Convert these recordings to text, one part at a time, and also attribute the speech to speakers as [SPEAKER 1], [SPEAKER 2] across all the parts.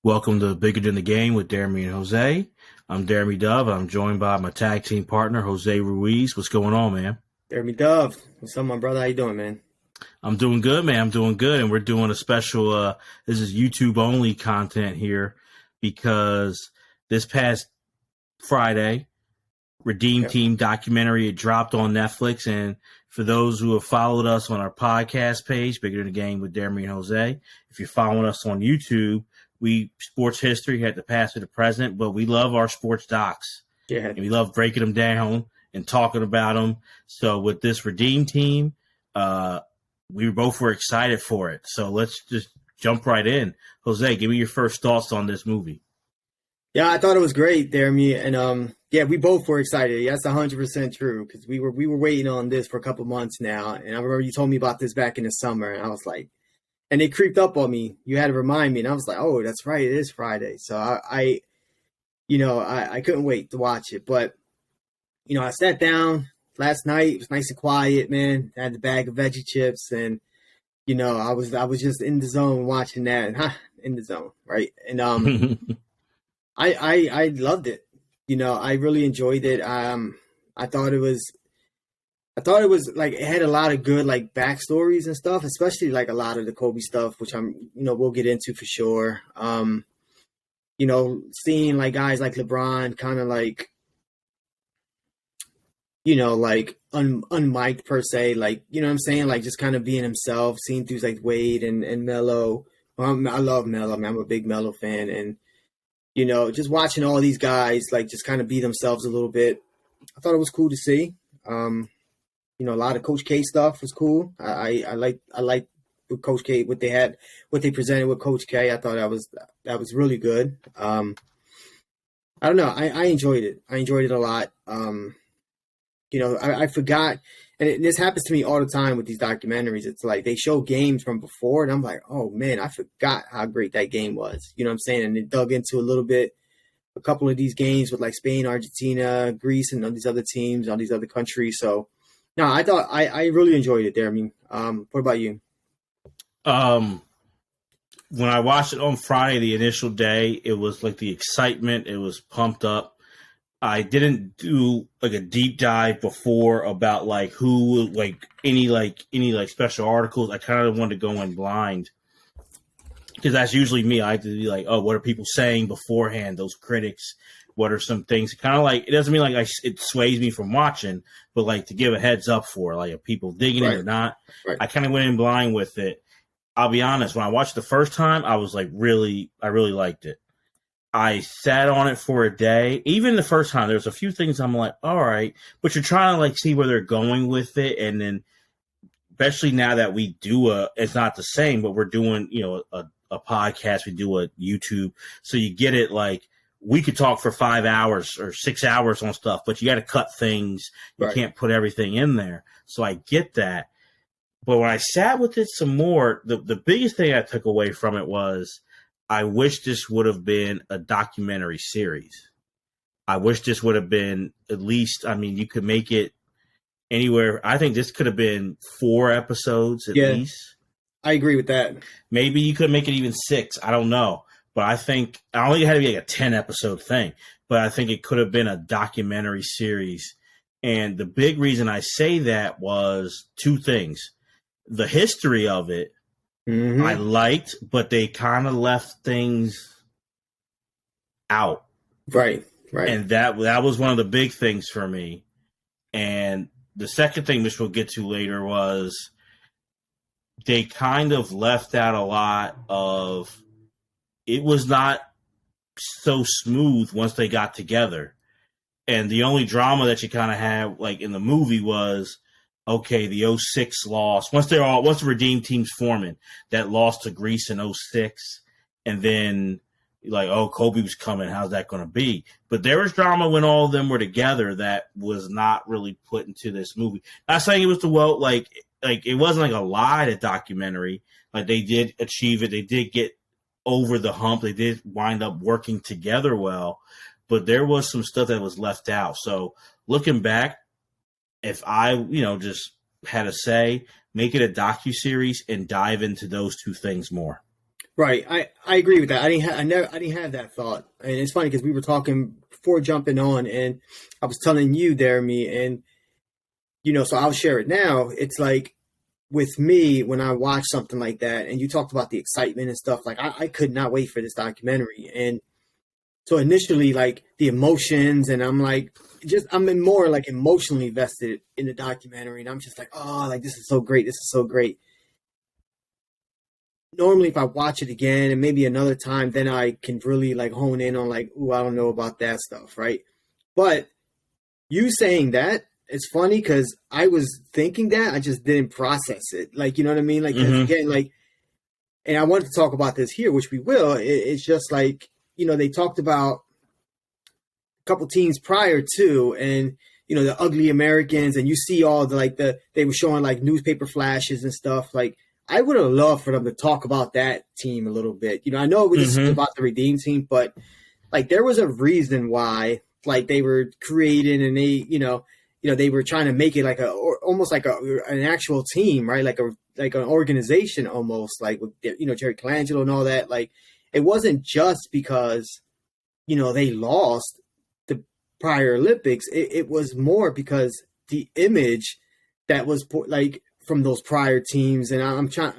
[SPEAKER 1] Welcome to Bigger Than the Game with Deremy and Jose. I'm Deremy Dove. I'm joined by my tag team partner, Jose Ruiz. What's going on, man?
[SPEAKER 2] Deremy Dove. What's up, my brother? How you doing, man?
[SPEAKER 1] I'm doing good, man. I'm doing good. And we're doing a special, this is YouTube only content here because this past Friday, Redeem
[SPEAKER 2] Yep.
[SPEAKER 1] Team documentary, it dropped on Netflix. And for those who have followed us on our podcast page, Bigger Than the Game with Deremy and Jose, if you're following us on YouTube, we sports history had the past to the present, but we love our sports docs.
[SPEAKER 2] Yeah.
[SPEAKER 1] And we love breaking them down and talking about them. So with this Redeem Team, we both were excited for it. So let's just jump right in. Jose, give me your first thoughts on this movie.
[SPEAKER 2] Yeah, I thought it was great, Deremy, and yeah, we both were excited. That's 100% true because we were waiting on this for a couple months now, and I remember you told me about this back in the summer, and I was like, and it creeped up on me. You had to remind me, and I was like, oh, that's right, it is Friday. So I couldn't wait to watch it, but I sat down last night. It was nice and quiet, man. I had the bag of veggie chips, and I was just in the zone watching that, and in the zone, right? And I loved it. I really enjoyed it. I thought it was like it had a lot of good like backstories and stuff, especially like a lot of the Kobe stuff, which we'll get into for sure. Seeing like guys like LeBron kind of like like unmiked per se, like, what I'm saying? Like just kind of being himself, seeing dudes like Wade and Melo. I love Melo, man. I'm a big Melo fan. And, just watching all these guys, like just kind of be themselves a little bit. I thought it was cool to see. A lot of Coach K stuff was cool. I like with Coach K, what they presented with Coach K. I thought that was really good. I don't know. I enjoyed it. I enjoyed it a lot. I forgot, and this happens to me all the time with these documentaries. It's like they show games from before, and I'm like, oh man, I forgot how great that game was. You know what I'm saying? And it dug into a couple of these games with like Spain, Argentina, Greece, and all these other teams, all these other countries. So, no, I thought I really enjoyed it there. I mean, what about you?
[SPEAKER 1] When I watched it on Friday, the initial day, it was like the excitement. It was pumped up. I didn't do like a deep dive before about like who like any special articles. I kind of wanted to go in blind because that's usually me. I have to be like, oh, what are people saying beforehand? Those critics, what are some things? Kind of like it doesn't mean like it sways me from watching, but like to give a heads up for like are people digging it or not.
[SPEAKER 2] Right.
[SPEAKER 1] I kind of went in blind with it. I'll be honest. When I watched it the first time, I was like I really liked it. I sat on it for a day. Even the first time, there's a few things I'm like, all right, but you're trying to like see where they're going with it. And then, especially now that we do it's not the same, but we're doing, a podcast, we do a YouTube. So you get it like we could talk for 5 hours or 6 hours on stuff, but you got to cut things. You can't put everything in there. So I get that. But when I sat with it some more, the biggest thing I took away from it was, I wish this would have been a documentary series. I wish this would have been at least, you could make it anywhere. I think this could have been 4 episodes at least.
[SPEAKER 2] I agree with that.
[SPEAKER 1] Maybe you could make it even 6. I don't know. But I don't think it had to be like a 10 episode thing. But I think it could have been a documentary series. And the big reason I say that was 2 things. The history of it,
[SPEAKER 2] mm-hmm.
[SPEAKER 1] I liked, but they kind of left things out.
[SPEAKER 2] Right.
[SPEAKER 1] And that was one of the big things for me. And the second thing, which we'll get to later, was they kind of left out a lot of it was not so smooth once they got together. And the only drama that you kind of had like in the movie was, okay, the 06 loss. Once the Redeem Team's forming, that loss to Greece in 06, and then like, oh, Kobe was coming. How's that going to be? But there was drama when all of them were together that was not really put into this movie. Not saying it was like it wasn't like a lie to documentary. Like they did achieve it. They did get over the hump. They did wind up working together well, but there was some stuff that was left out. So looking back, if I, just had a say, make it a docuseries and dive into those 2 things more.
[SPEAKER 2] Right. I agree with that. I didn't have that thought. And it's funny because we were talking before jumping on, and I was telling you, Deremy, and so I'll share it now. It's like with me when I watch something like that, and you talked about the excitement and stuff. Like I could not wait for this documentary, and so initially, like the emotions, and I'm like, I'm more like emotionally invested in the documentary, and I'm just like, oh, like this is so great. This is so great. Normally if I watch it again and maybe another time, then I can really like hone in on like, ooh, I don't know about that stuff, right? But you saying that, it's funny because I was thinking that I just didn't process it. Like, you know what I mean? Like, 'cause
[SPEAKER 1] Mm-hmm.
[SPEAKER 2] again, like, and I wanted to talk about this here, which we will. It's just like, they talked about a couple teams prior to, and the ugly Americans, and you see all they were showing like newspaper flashes and stuff. Like I would have loved for them to talk about that team a little bit. I know it was just
[SPEAKER 1] Mm-hmm.
[SPEAKER 2] about the Redeem team, but like there was a reason why like they were created, and they were trying to make it like almost like an actual team, right? Like an organization almost, like with Jerry Colangelo and all that. Like it wasn't just because they lost the prior Olympics. It was more because the image that was like from those prior teams. And I'm trying,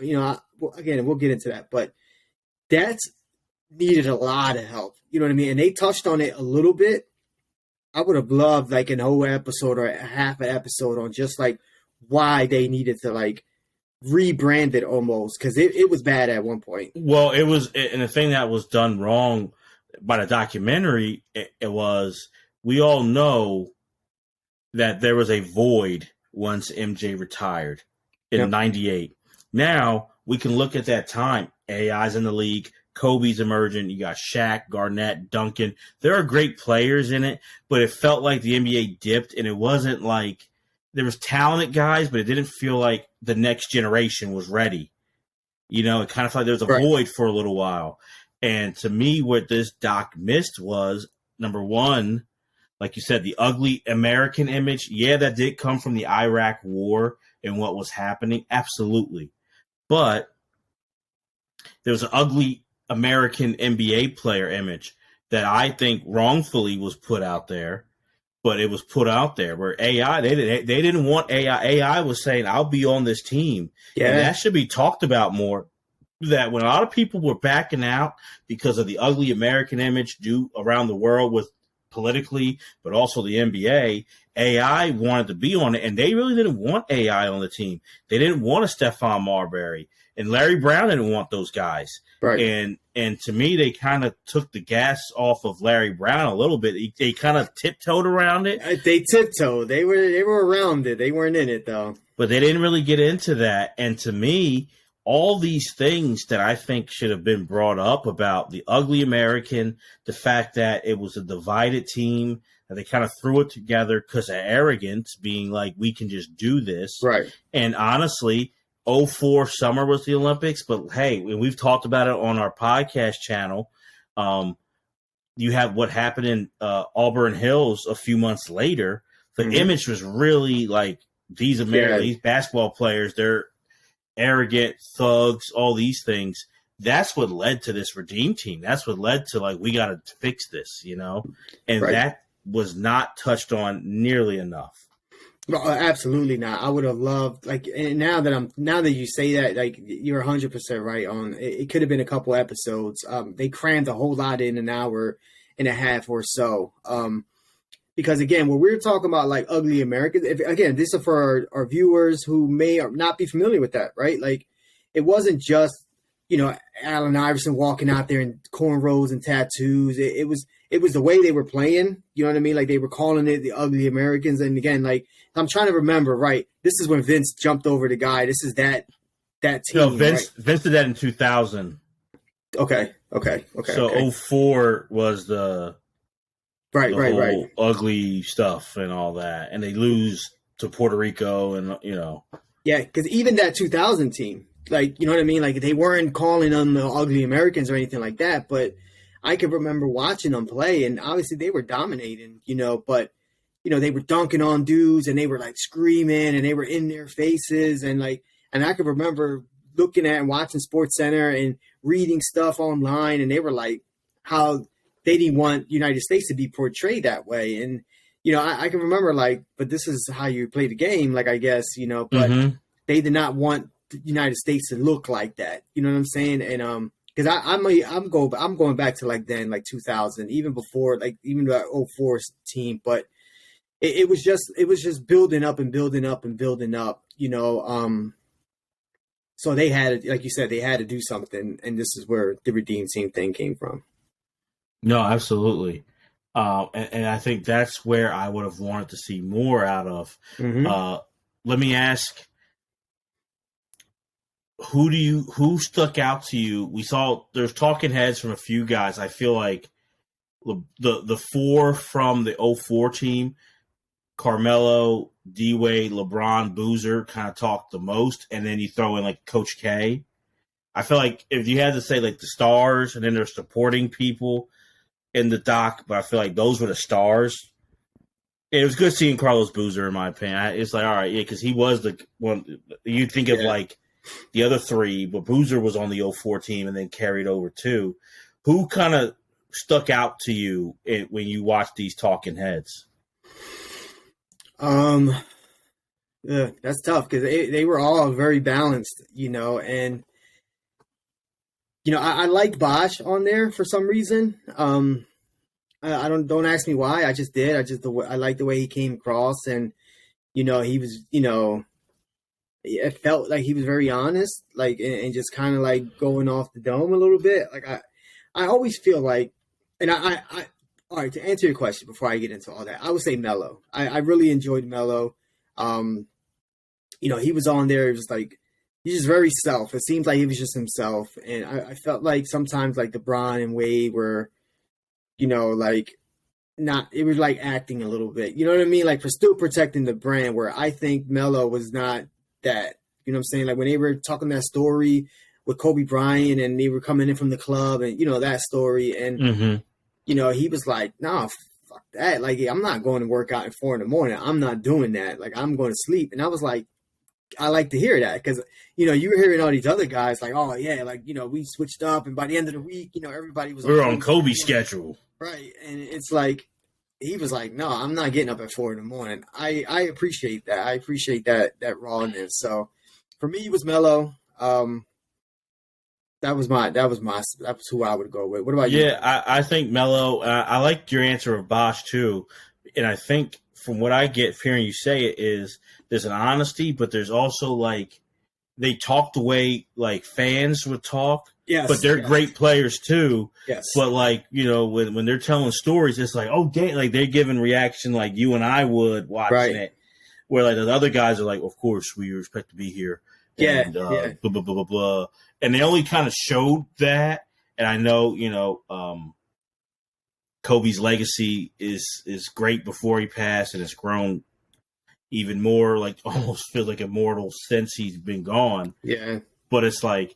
[SPEAKER 2] again, we'll get into that, but that's needed a lot of help. You know what I mean? And they touched on it a little bit. I would have loved like an whole episode or a half an episode on just like why they needed to like rebrand it almost, because it was bad at one point.
[SPEAKER 1] Well, it was, and the thing that was done wrong by the documentary, it was, we all know that there was a void once MJ retired in
[SPEAKER 2] Yep.
[SPEAKER 1] '98. Now we can look at that time. AI's in the league. Kobe's emerging. You got Shaq, Garnett, Duncan. There are great players in it, but it felt like the NBA dipped, and it wasn't like there was talented guys, but it didn't feel like the next generation was ready. It kind of felt like there was a
[SPEAKER 2] Right.
[SPEAKER 1] void for a little while. And to me, what this doc missed was, number one, like you said, the ugly American image. Yeah, that did come from the Iraq War and what was happening. Absolutely. But there was an ugly American NBA player image that I think wrongfully was put out there, but it was put out there where AI, they didn't want AI. AI was saying, I'll be on this team.
[SPEAKER 2] Yeah.
[SPEAKER 1] And that should be talked about more. That when a lot of people were backing out because of the ugly American image due around the world with politically, but also the NBA, AI wanted to be on it, and they really didn't want AI on the team. They didn't want a Stephon Marbury, and Larry Brown didn't want those guys.
[SPEAKER 2] Right.
[SPEAKER 1] And to me, they kind of took the gas off of Larry Brown a little bit. They kind of tiptoed around it.
[SPEAKER 2] They tiptoed. They were around it. They weren't in it though.
[SPEAKER 1] But they didn't really get into that. And to me, all these things that I think should have been brought up about the ugly American, the fact that it was a divided team, that they kind of threw it together because of arrogance, being like, we can just do this.
[SPEAKER 2] Right.
[SPEAKER 1] And honestly, 04 summer was the Olympics, but hey, we've talked about it on our podcast channel. You have what happened in Auburn Hills a few months later. The image was really like these basketball players, they're arrogant thugs, all these things. That's what led to this Redeem team. That's what led to like, we got to fix this, and that was not touched on nearly enough.
[SPEAKER 2] No, absolutely not. I would have loved and now that you say that, like you're 100% right on. It could have been a couple episodes. They crammed a whole lot in an hour and a half or so. Because again, when we're talking about like ugly Americans, this is for our viewers who may not be familiar with that, right? Like it wasn't just, Allen Iverson walking out there in cornrows and tattoos. It was the way they were playing. You know what I mean? Like they were calling it the ugly Americans. And again, like I'm trying to remember, right? This is when Vince jumped over the guy. This is that team.
[SPEAKER 1] No, Vince did that in 2000.
[SPEAKER 2] Okay.
[SPEAKER 1] So 04 was the
[SPEAKER 2] right.
[SPEAKER 1] ugly stuff and all that, and they lose to Puerto Rico, and
[SPEAKER 2] Yeah, because even that 2000 team, like, you know what I mean? Like, they weren't calling them the ugly Americans or anything like that, but I can remember watching them play, and obviously they were dominating, but, they were dunking on dudes, and they were, like, screaming, and they were in their faces, and I can remember looking at and watching Sports Center and reading stuff online, and they were like how they didn't want United States to be portrayed that way. And I can remember like, but this is how you play the game, like I guess but they did not want the United States to look like that. You know what I'm saying? And because I'm going back to like then, like 2000, even before, like even the 04 team, but it was just building up and building up and building up. So they had, like you said, they had to do something, and this is where the Redeem Team thing came from.
[SPEAKER 1] No, absolutely. And I think that's where I would have wanted to see more out of. Let me ask, who stuck out to you? We saw there's talking heads from a few guys. I feel like the four from the 04 team, Carmelo, D-Wade, LeBron, Boozer kind of talked the most, and then you throw in like Coach K. I feel like if you had to say like the stars, and then there's supporting people in the doc, but I feel like those were the stars. It was good seeing Carlos Boozer, in my opinion. It's like, all right, yeah, because he was the one. You think of like the other three, but Boozer was on the 04 team and then carried over too. Who kind of stuck out to you when you watched these talking heads?
[SPEAKER 2] Yeah, that's tough because they were all very balanced, and I liked Bosch on there for some reason. I don't ask me why. I just did. I like the way he came across, and he was, it felt like he was very honest, like, and just kind of like going off the dome a little bit. Like I always feel like, and I all right, to answer your question before I get into all that, I would say Melo. I really enjoyed Melo. He was on there. It was like, he's just very self. It seems like he was just himself. And I felt like sometimes like LeBron and Wade were, like not, it was like acting a little bit, you know what I mean? Like for still protecting the brand, where I think Melo was not that, you know what I'm saying? Like when they were talking that story with Kobe Bryant and they were coming in from the club and, that story. And, he was like, nah, fuck that. Like, I'm not going to work out at 4 a.m. I'm not doing that. Like, I'm going to sleep. And I was like, I like to hear that because, you were hearing all these other guys like, oh, yeah, like, we switched up. And by the end of the week, everybody was
[SPEAKER 1] on Kobe's schedule.
[SPEAKER 2] Right. And it's like, he was like, no, I'm not getting up at 4 a.m. I appreciate that. I appreciate that rawness. So for me, it was Melo. That's who I would go with. What about you?
[SPEAKER 1] Yeah, I think Melo. I like your answer of Bosch too, and I think from what I get hearing you say it is there's an honesty, but there's also like they talk the way like fans would talk.
[SPEAKER 2] Yes,
[SPEAKER 1] but they're great players too.
[SPEAKER 2] Yes,
[SPEAKER 1] but like when they're telling stories, it's like like they're giving reaction like you and I would watching it. Where like the other guys are like, of course we expect to be here. And, blah blah blah blah blah. And they only kind of showed that. And I know, Kobe's legacy is great before he passed, and it's grown even more, like almost feels like immortal since he's been gone.
[SPEAKER 2] Yeah.
[SPEAKER 1] But it's like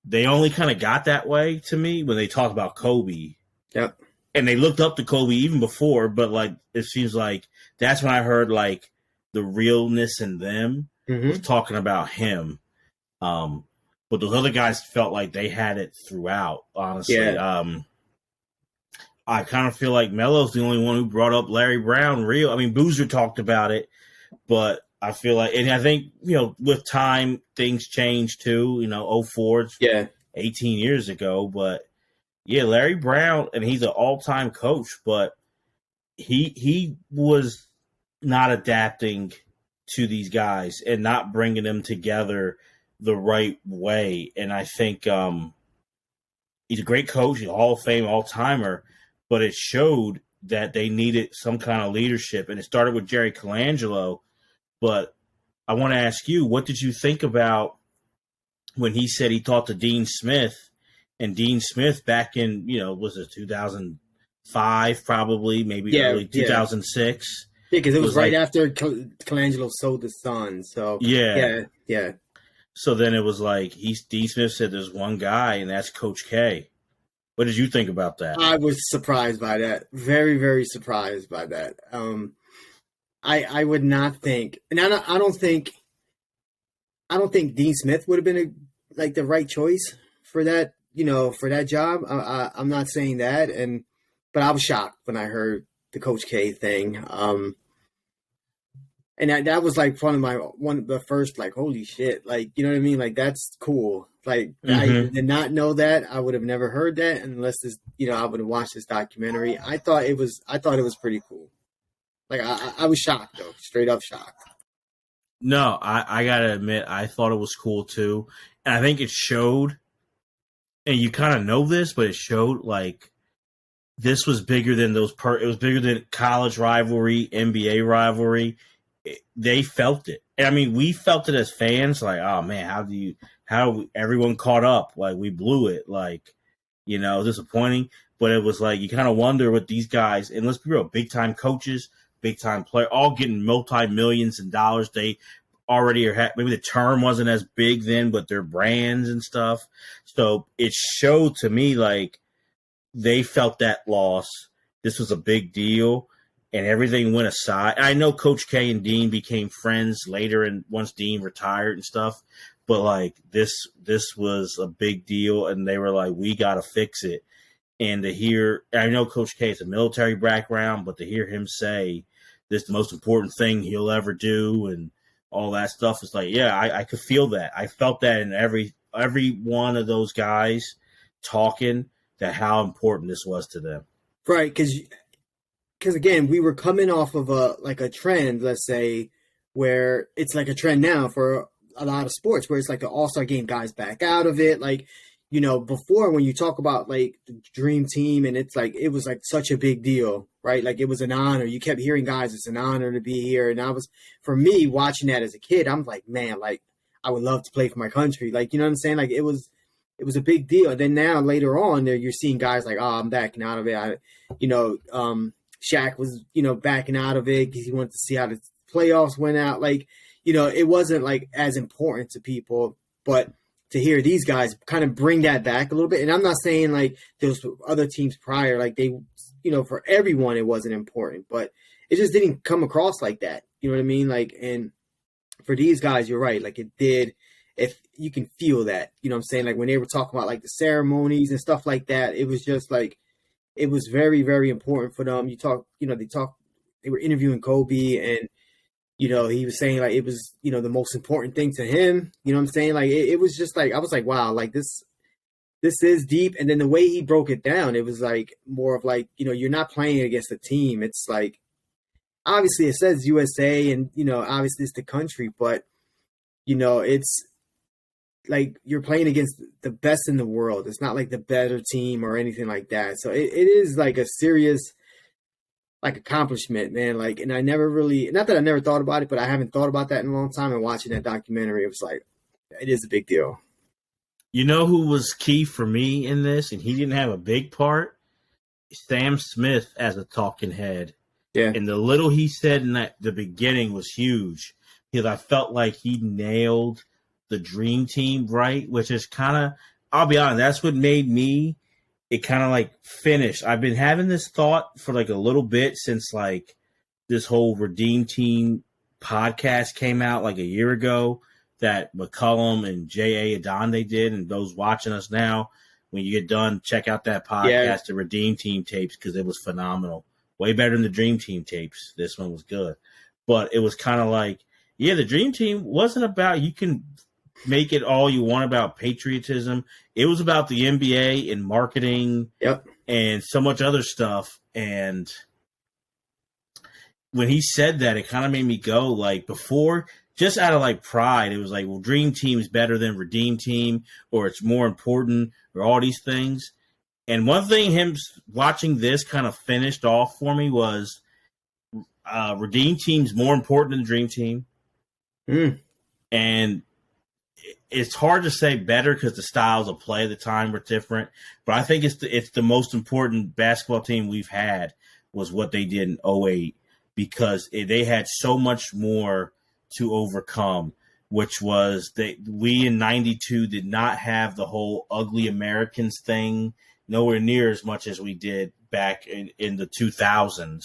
[SPEAKER 1] they only kind of got that way to me when they talk about Kobe.
[SPEAKER 2] Yep.
[SPEAKER 1] And they looked up to Kobe even before, but like it seems like that's when I heard like the realness in them was talking about him. But those other guys felt like they had it throughout, honestly.
[SPEAKER 2] Yeah.
[SPEAKER 1] I kind of feel like Melo's the only one who brought up Larry Brown real. I mean, Boozer talked about it, but I feel like, and I think, with time, things change too, 04, 18 years ago. But yeah, Larry Brown, and he's an all-time coach, but he was not adapting to these guys and not bringing them together the right way. And I think he's a great coach, he's a Hall of Fame all-timer, but it showed that they needed some kind of leadership. And it started with Jerry Colangelo. But I want to ask you, what did you think about when he said he talked to Dean Smith, and Dean Smith back in, was it 2005, probably, maybe early 2006?
[SPEAKER 2] Yeah, because it was right after Colangelo sold the Sun. So, yeah.
[SPEAKER 1] So then it was like Dean Smith said there's one guy, and that's Coach K. What did you think about that?
[SPEAKER 2] I was surprised by that. Very, very surprised by that. I would not think, and I don't think Dean Smith would have been like the right choice for that, for that job. I'm not saying that, but I was shocked when I heard the Coach K thing. And that was like one of the first, like, holy shit, like, you know what I mean? Like, that's cool. Like, I
[SPEAKER 1] Mm-hmm.
[SPEAKER 2] did not know that. I would have never heard that unless I would have watched this documentary. I thought it was pretty cool. Like, I was shocked though, straight up shocked.
[SPEAKER 1] No, I gotta admit, I thought it was cool too, and I think it showed. And you kind of know this, but it showed like this was bigger than those. It was bigger than college rivalry, NBA rivalry. They felt it. And I mean, we felt it as fans. Like, oh man, how everyone caught up? Like, we blew it. Like, disappointing. But it was like you kind of wonder what these guys, and let's be real, big time coaches, big time player, all getting multi millions in dollars. They already are. Maybe the term wasn't as big then, but their brands and stuff. So it showed to me like they felt that loss. This was a big deal, and everything went aside. I know Coach K and Dean became friends later, and once Dean retired and stuff. But like this was a big deal, and they were like, "We got to fix it." And to hear, I know Coach K is a military background, but to hear him say this is the most important thing he'll ever do, and all that stuff is like, yeah, I could feel that. I felt that in every one of those guys talking that how important this was to them.
[SPEAKER 2] Right. Because again, we were coming off of a trend, let's say, where it's like a trend now for a lot of sports, where it's like the All-Star game guys back out of it. Like, before when you talk about like the dream team, and it's like, it was like such a big deal, right? Like, it was an honor. You kept hearing guys, it's an honor to be here. And for me, watching that as a kid, I'm like, man, like, I would love to play for my country. Like, you know what I'm saying? Like, it was a big deal. And then now later on there, you're seeing guys like, oh, I'm backing out of it. Shaq was, backing out of it because he wanted to see how the playoffs went out. Like, it wasn't like as important to people, but to hear these guys kind of bring that back a little bit. And I'm not saying like those other teams prior, like they, for everyone, it wasn't important, but it just didn't come across like that. You know what I mean? Like, and for these guys, you're right. Like, it did. If you can feel that, you know what I'm saying? Like, when they were talking about like the ceremonies and stuff like that, it was just like, it was very, very important for them. They were interviewing Kobe, and, he was saying like it was, the most important thing to him. You know what I'm saying? Like, it was just like, I was like, wow, like this is deep. And then the way he broke it down, it was like more of like, you're not playing against a team. It's like, obviously it says USA, and, obviously it's the country, but, it's like you're playing against the best in the world. It's not like the better team or anything like that. So it is like a serious like accomplishment, man. Like, and I never really, not that I never thought about it, but I haven't thought about that in a long time. And watching that documentary, it was like, it is a big deal.
[SPEAKER 1] You know who was key for me in this, and he didn't have a big part? Sam Smith as a talking head.
[SPEAKER 2] Yeah.
[SPEAKER 1] And the little he said in the beginning was huge, because I felt like he nailed the dream team right, which is kind of, I'll be honest, that's what made me, it kind of like finished. I've been having this thought for like a little bit since like this whole Redeem Team podcast came out like a year ago that McCullum and J.A. Adonde did. And those watching us now, when you get done, check out that podcast, the Redeem Team tapes, because it was phenomenal. Way better than the Dream Team tapes. This one was good. But it was kind of like, yeah, the Dream Team wasn't about, you can make it all you want about patriotism. It was about the NBA and marketing and so much other stuff. And when he said that, it kind of made me go like before, just out of like pride. It was like, well, Dream Team is better than Redeem Team, or it's more important, or all these things. And one thing him watching this kind of finished off for me was Redeem Team's more important than Dream Team. And it's hard to say better because the styles of play at the time were different. But I think it's the most important basketball team we've had was what they did in 2008, because they had so much more to overcome, which was we in 92 did not have the whole ugly Americans thing, nowhere near as much as we did back in the 2000s.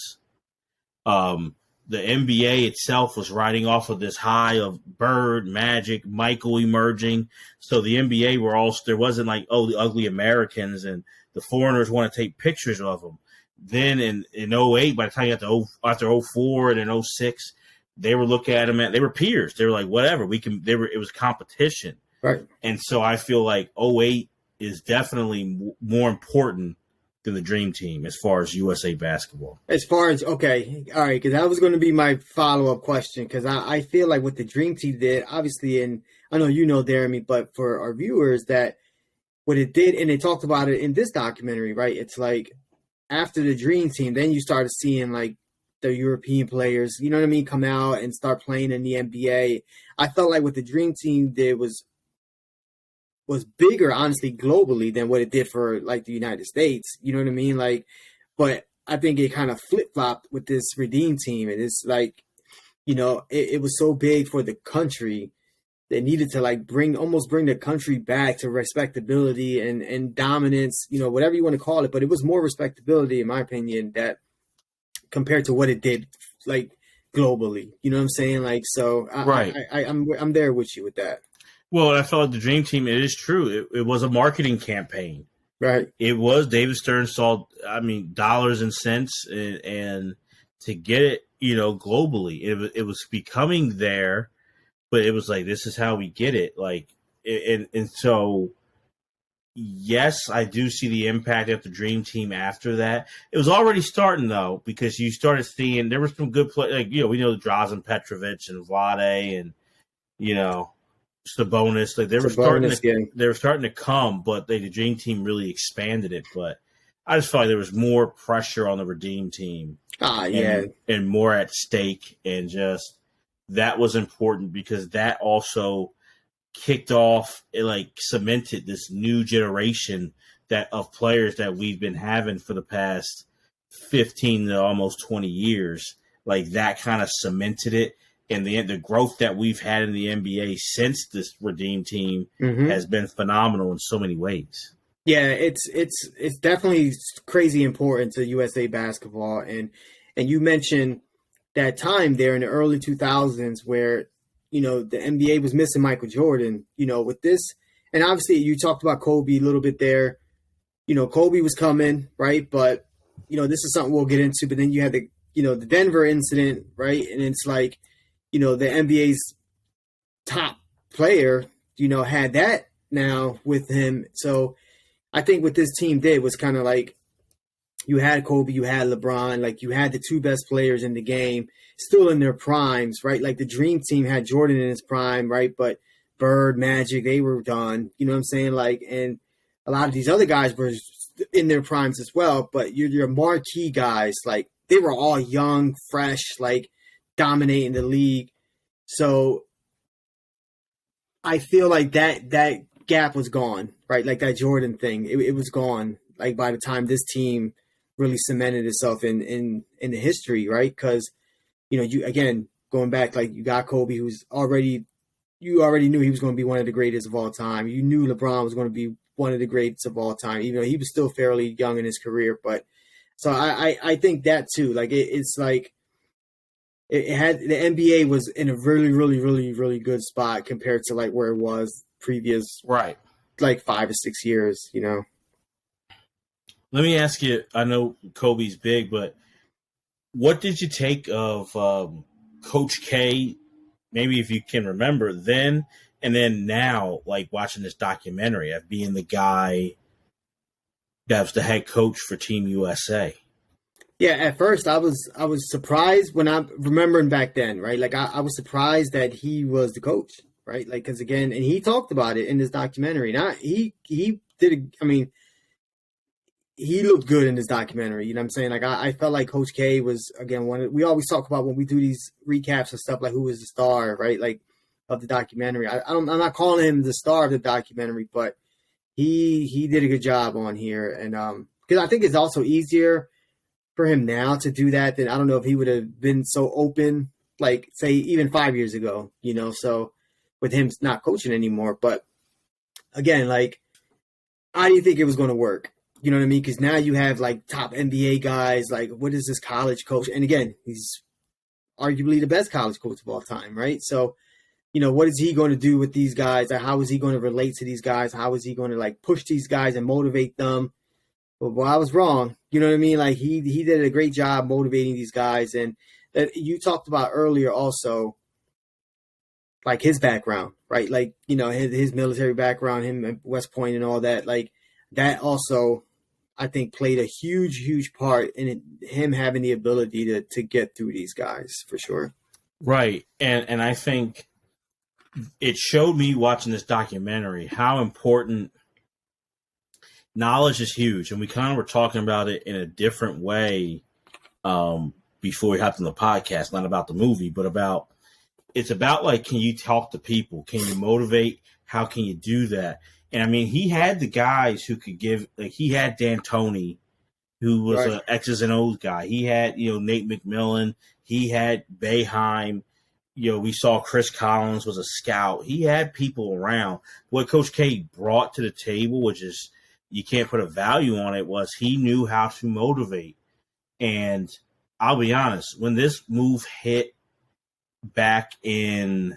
[SPEAKER 1] the NBA itself was riding off of this high of Bird, Magic, Michael emerging. So the NBA there wasn't like, oh, the ugly Americans and the foreigners want to take pictures of them. Then in 08, by the time you got to after 04 and in 06, they were looking at them, they were peers. They were like, whatever, it was competition.
[SPEAKER 2] Right.
[SPEAKER 1] And so I feel like 08 is definitely more important than the Dream Team as far as USA basketball.
[SPEAKER 2] As far as, okay, all right, because that was going to be my follow-up question, because I feel like what the Dream Team did, obviously, and I know you know, Deremy, but for our viewers, that what it did, and they talked about it in this documentary, right? It's like after the Dream Team, then you started seeing like the European players, you know what I mean, come out and start playing in the NBA. I felt like what the Dream Team did was bigger, honestly, globally than what it did for like the United States. You know what I mean? Like, but I think it kind of flip-flopped with this Redeem Team. And it's like, you know, it was so big for the country. They needed to like bring the country back to respectability and dominance, you know, whatever you want to call it. But it was more respectability, in my opinion, that compared to what it did like globally. You know what I'm saying? Like, so
[SPEAKER 1] right.
[SPEAKER 2] I'm there with you with that.
[SPEAKER 1] Well, I felt like the Dream Team, it is true. It was a marketing campaign.
[SPEAKER 2] Right.
[SPEAKER 1] It was. David Stern saw, dollars and cents and to get it, you know, globally. It was becoming there, but it was like, this is how we get it. Like, and so, yes, I do see the impact of the Dream Team after that. It was already starting, though, because you started seeing, there were some good players. Like, you know, we know Drazen Petrovic and Vlade and, you know, Sabonis, like they were starting to come, but the Dream Team really expanded it. But I just felt like there was more pressure on the Redeem Team, and more at stake, and just that was important because that also kicked off, it like cemented this new generation of players that we've been having for the past 15 to almost 20 years. Like that kind of cemented it. And the growth that we've had in the NBA since this Redeem Team has been phenomenal in so many ways.
[SPEAKER 2] Yeah, it's definitely crazy important to USA basketball. And you mentioned that time there in the early 2000s where, you know, the NBA was missing Michael Jordan, you know, with this. And obviously you talked about Kobe a little bit there. You know, Kobe was coming, right? But, you know, this is something we'll get into. But then you had the Denver incident, right? And it's like, you know, the NBA's top player, you know, had that now with him. So I think what this team did was kind of like you had Kobe, you had LeBron, like you had the two best players in the game still in their primes, right? Like the Dream Team had Jordan in his prime, right? But Bird, Magic, they were done. You know what I'm saying? Like, and a lot of these other guys were in their primes as well. But your marquee guys, like they were all young, fresh, like dominating the league. So I feel like that gap was gone, right? Like that Jordan thing, it was gone. Like by the time this team really cemented itself in the history, right? Because, you know, you again going back, like you got Kobe, you already knew he was going to be one of the greatest of all time. You knew LeBron was going to be one of the greatest of all time, even though he was still fairly young in his career. But so I think that too, like it's like. It had the NBA was in a really, really, really, really good spot compared to like where it was previous,
[SPEAKER 1] right? Like
[SPEAKER 2] 5 or 6 years, you know.
[SPEAKER 1] Let me ask you. I know Kobe's big, but what did you take of Coach K? Maybe if you can remember then and then now, like watching this documentary of being the guy that was the head coach for Team USA.
[SPEAKER 2] Yeah, at first I was surprised when I'm remembering back then, right? Like I was surprised that he was the coach, right? Like because again, and he talked about it in this documentary. Now he did. He looked good in this documentary. You know what I'm saying? Like I felt like Coach K was again we always talk about when we do these recaps and stuff like who was the star, right? Like of the documentary. I'm not calling him the star of the documentary, but he did a good job on here, and because I think it's also easier for him now to do that, then I don't know if he would have been so open, like say even 5 years ago, you know, so with him not coaching anymore. But again, like, how do you think it was going to work? You know what I mean? Because now you have like top NBA guys, like what is this college coach? And again, he's arguably the best college coach of all time, right? So, what is he going to do with these guys? How is he going to relate to these guys? How is he going to like push these guys and motivate them? Well, I was wrong. You know what I mean? Like he did a great job motivating these guys, and that you talked about earlier also, like his background, right? Like his military background, him at West Point and all that. Like that also, I think, played a huge part in him having the ability to get through these guys for sure.
[SPEAKER 1] Right, and I think it showed me watching this documentary how important knowledge is huge, and we kind of were talking about it in a different way before we hopped on the podcast, not about the movie, but it's about like, can you talk to people? Can you motivate? How can you do that? And I mean, he had the guys who could give, like he had D'Antoni, who was an X's and O's guy. He had, Nate McMillan. He had Boeheim. We saw Chris Collins was a scout. He had people around. What Coach K brought to the table, which is, you can't put a value on it, was he knew how to motivate. And I'll be honest, when this move hit back in,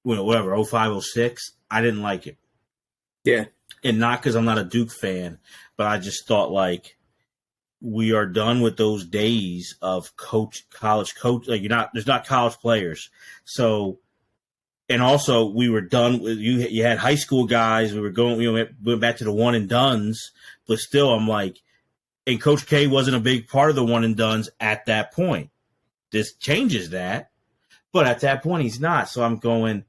[SPEAKER 1] 05, 06, I didn't like it.
[SPEAKER 2] Yeah.
[SPEAKER 1] And not because I'm not a Duke fan, but I just thought like, we are done with those days of college coach. Like there's not college players. So, and also we were done with you had high school guys. We were went back to the one and dones, but still I'm like, and Coach K wasn't a big part of the one and dones at that point. This changes that, but at that point he's not. So I'm going,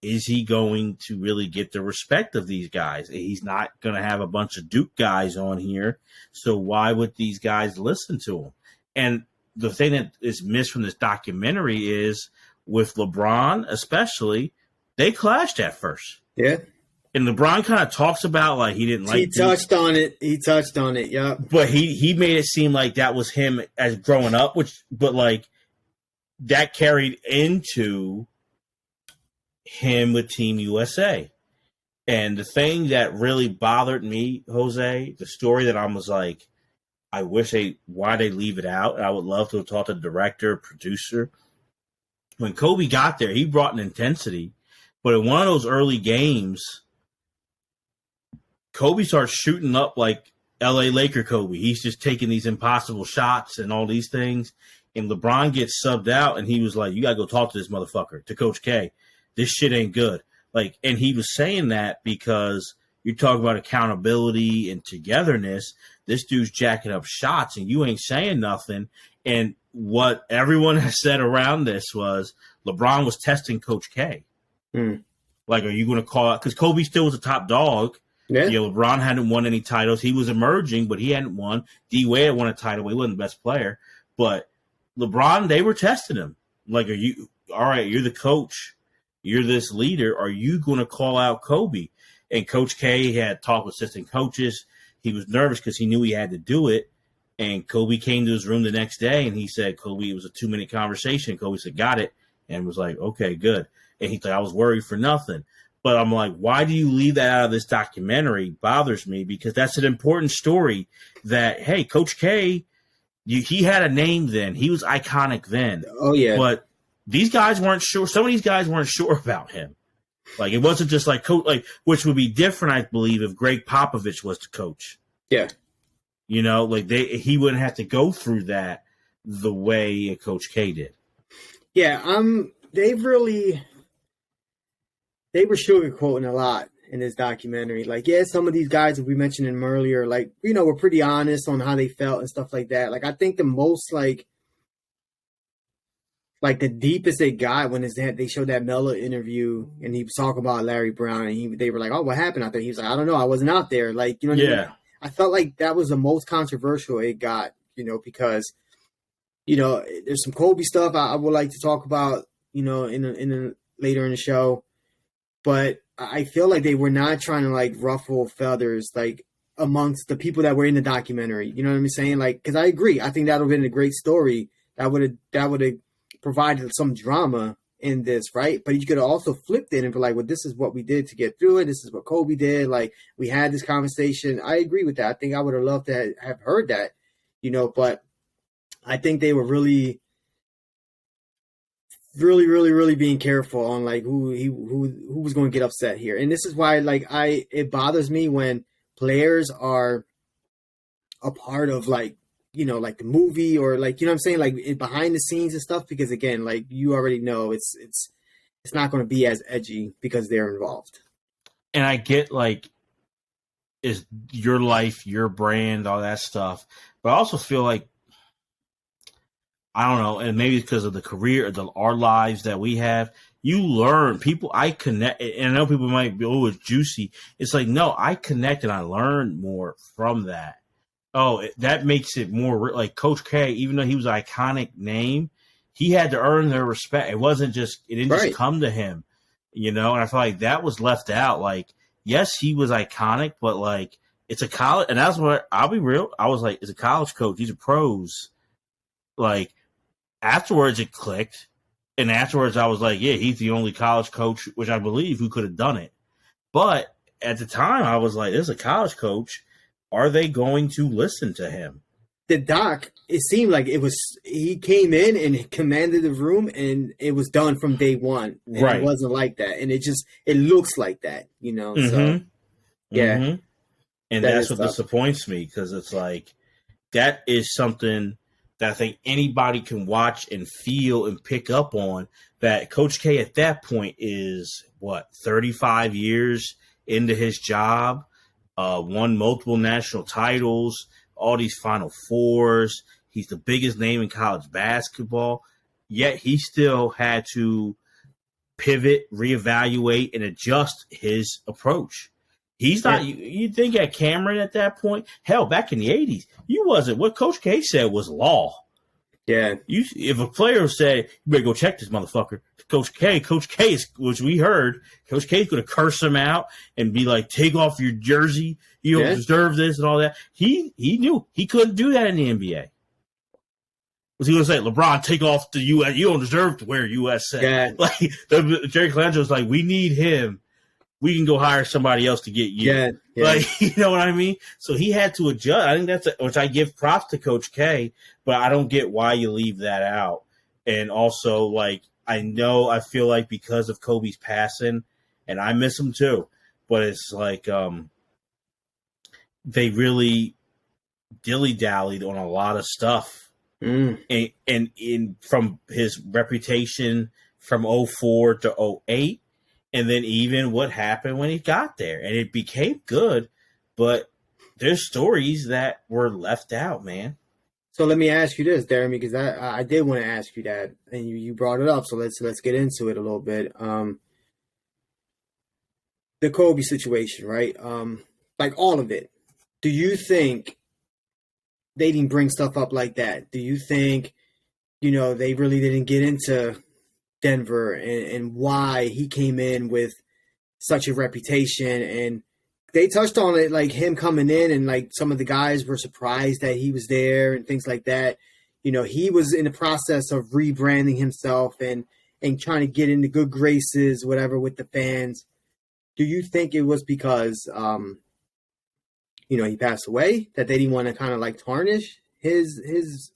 [SPEAKER 1] is he going to really get the respect of these guys? He's not going to have a bunch of Duke guys on here. So why would these guys listen to him? And the thing that is missed from this documentary is with LeBron, especially, they clashed at first.
[SPEAKER 2] Yeah.
[SPEAKER 1] And LeBron kind of talks about like he didn't like.
[SPEAKER 2] He touched on it. Yeah.
[SPEAKER 1] But he made it seem like that was him as growing up, but like that carried into him with Team USA. And the thing that really bothered me, Jose, the story that I was like, I wish why they leave it out. And I would love to have talked to the director, producer. When Kobe got there, he brought an intensity. But in one of those early games, Kobe starts shooting up like LA Laker Kobe. He's just taking these impossible shots and all these things. And LeBron gets subbed out, and he was like, you got to go talk to this motherfucker, to Coach K. This shit ain't good. Like, and he was saying that because you're talking about accountability and togetherness. This dude's jacking up shots, and you ain't saying nothing. And what everyone has said around this was LeBron was testing Coach K. Like, are you going to call out? Because Kobe still was a top dog. Yeah. LeBron hadn't won any titles. He was emerging, but he hadn't won. D Wade had won a title. He wasn't the best player. But LeBron, they were testing him. Like, are you all right? You're the coach. You're this leader. Are you going to call out Kobe? And Coach K had talked with assistant coaches. He was nervous because he knew he had to do it. And Kobe came to his room the next day, and he said, Kobe, it was a 2-minute conversation. Kobe said, got it, and was like, okay, good. And he thought, I was worried for nothing. But I'm like, why do you leave that out of this documentary? Bothers me because that's an important story that, hey, Coach K, he had a name then. He was iconic then.
[SPEAKER 2] Oh, yeah.
[SPEAKER 1] But these guys weren't sure. Some of these guys weren't sure about him. Like, it wasn't just like coach, like, which would be different, I believe, if Greg Popovich was the coach.
[SPEAKER 2] Yeah.
[SPEAKER 1] Like he wouldn't have to go through that the way Coach K did. Yeah.
[SPEAKER 2] They were sugarcoating a lot in this documentary. Like, yeah, some of these guys, if we mentioned them earlier, like, were pretty honest on how they felt and stuff like that. Like, I think the most, like the deepest it got when they showed that Melo interview and he was talking about Larry Brown and they were like, oh, what happened out there? He was like, I don't know. I wasn't out there. Like, you know what I mean? I felt like that was the most controversial it got, because, there's some Kobe stuff I would like to talk about, in later in the show. But I feel like they were not trying to like ruffle feathers, like amongst the people that were in the documentary. You know what I'm saying? Like, because I agree. I think that would have been a great story. That would have provided some drama in this, right? But you could have also flipped it and be like, well, this is what we did to get through it. This is what Kobe did. Like, we had this conversation. I agree with that. I think I would have loved to have heard that, but I think they were really really, really, really being careful on like who was going to get upset here. And this is why like it bothers me when players are a part of like like the movie or like what I'm saying, like behind the scenes and stuff, because again, like you already know it's not going to be as edgy because they're involved.
[SPEAKER 1] And I get like is your life, your brand, all that stuff, but I also feel like I don't know, and maybe because of the career, our lives that we have, you learn. People, I connect, and I know people might be, oh, it's juicy. It's like, no, I connect and I learn more from that. Oh, that makes it more like Coach K, even though he was an iconic name, he had to earn their respect. It didn't just come to him, And I feel like that was left out. Like, yes, he was iconic, but like, it's a college, and that's what I'll be real. I was like, it's a college coach. These are pros. Like, afterwards, it clicked. And afterwards, I was like, yeah, he's the only college coach, which I believe, who could have done it. But at the time, I was like, this is a college coach. Are they going to listen to him?
[SPEAKER 2] The doc, it seemed like he came in and commanded the room, and it was done from day one. And
[SPEAKER 1] right.
[SPEAKER 2] It wasn't like that. And it looks like that,
[SPEAKER 1] Mm-hmm.
[SPEAKER 2] So, yeah.
[SPEAKER 1] Mm-hmm. And that's what disappoints me, because it's like, that is something that I think anybody can watch and feel and pick up on, that Coach K at that point is, 35 years into his job, won multiple national titles, all these Final Fours. He's the biggest name in college basketball, yet he still had to pivot, reevaluate, and adjust his approach. He's not. You think at Cameron at that point? Hell, back in the '80s, you wasn't. What Coach K said was law.
[SPEAKER 2] Yeah.
[SPEAKER 1] If a player said, "You better go check this motherfucker," Coach K is, which we heard, Coach K is going to curse him out and be like, "Take off your jersey. You don't deserve this," and all that. He knew he couldn't do that in the NBA. Was he going to say, "LeBron, take off the U.S. You don't deserve to wear USA"?
[SPEAKER 2] Yeah.
[SPEAKER 1] Like Jerry Colangelo was like, "We need him. We can go hire somebody else to get you."
[SPEAKER 2] Yeah.
[SPEAKER 1] Like, you know what I mean? So he had to adjust. I think which I give props to Coach K, but I don't get why you leave that out. And also, like, I feel like because of Kobe's passing, and I miss him too, but it's like they really dilly-dallied on a lot of stuff. And from his reputation from 2004 to 2008, and then even what happened when he got there. And it became good, but there's stories that were left out, man.
[SPEAKER 2] So let me ask you this, Deremy, because I did want to ask you that, and you brought it up, so let's get into it a little bit. The Kobe situation, right? Like all of it. Do you think they didn't bring stuff up like that? Do you think, they really didn't get into Denver and why he came in with such a reputation? And they touched on it, like him coming in, and like some of the guys were surprised that he was there and things like that. He was in the process of rebranding himself and trying to get into good graces, whatever, with the fans. Do you think it was because he passed away, that they didn't want to kind of like tarnish his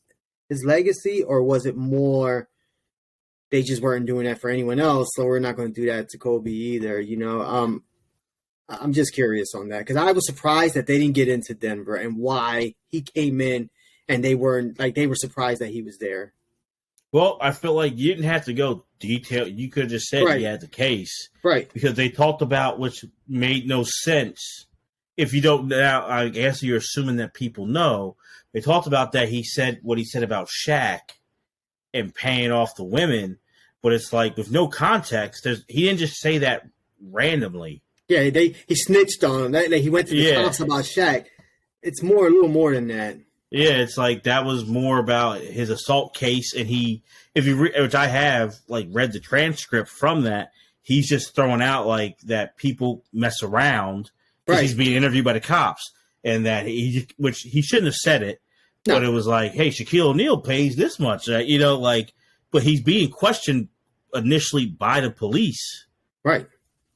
[SPEAKER 2] legacy, or was it more they just weren't doing that for anyone else, so we're not going to do that to Kobe either? I'm just curious on that, because I was surprised that they didn't get into Denver and why he came in, and they were surprised that he was there.
[SPEAKER 1] Well, I feel like you didn't have to go detail. You could have just said he had the case,
[SPEAKER 2] right?
[SPEAKER 1] Because they talked about, which made no sense. If you don't now, I guess you're assuming that people know. They talked about that he said what he said about Shaq and paying off the women, but it's like with no context. He didn't just say that randomly.
[SPEAKER 2] Yeah, he snitched on him. He went to the cops about Shaq. It's a little more than that.
[SPEAKER 1] Yeah, it's like that was more about his assault case, and which I have like read the transcript from that, he's just throwing out like that people mess around because he's being interviewed by the cops, and that which he shouldn't have said it, but it was like, hey, Shaquille O'Neal pays this much, but he's being questioned initially by the police,
[SPEAKER 2] right?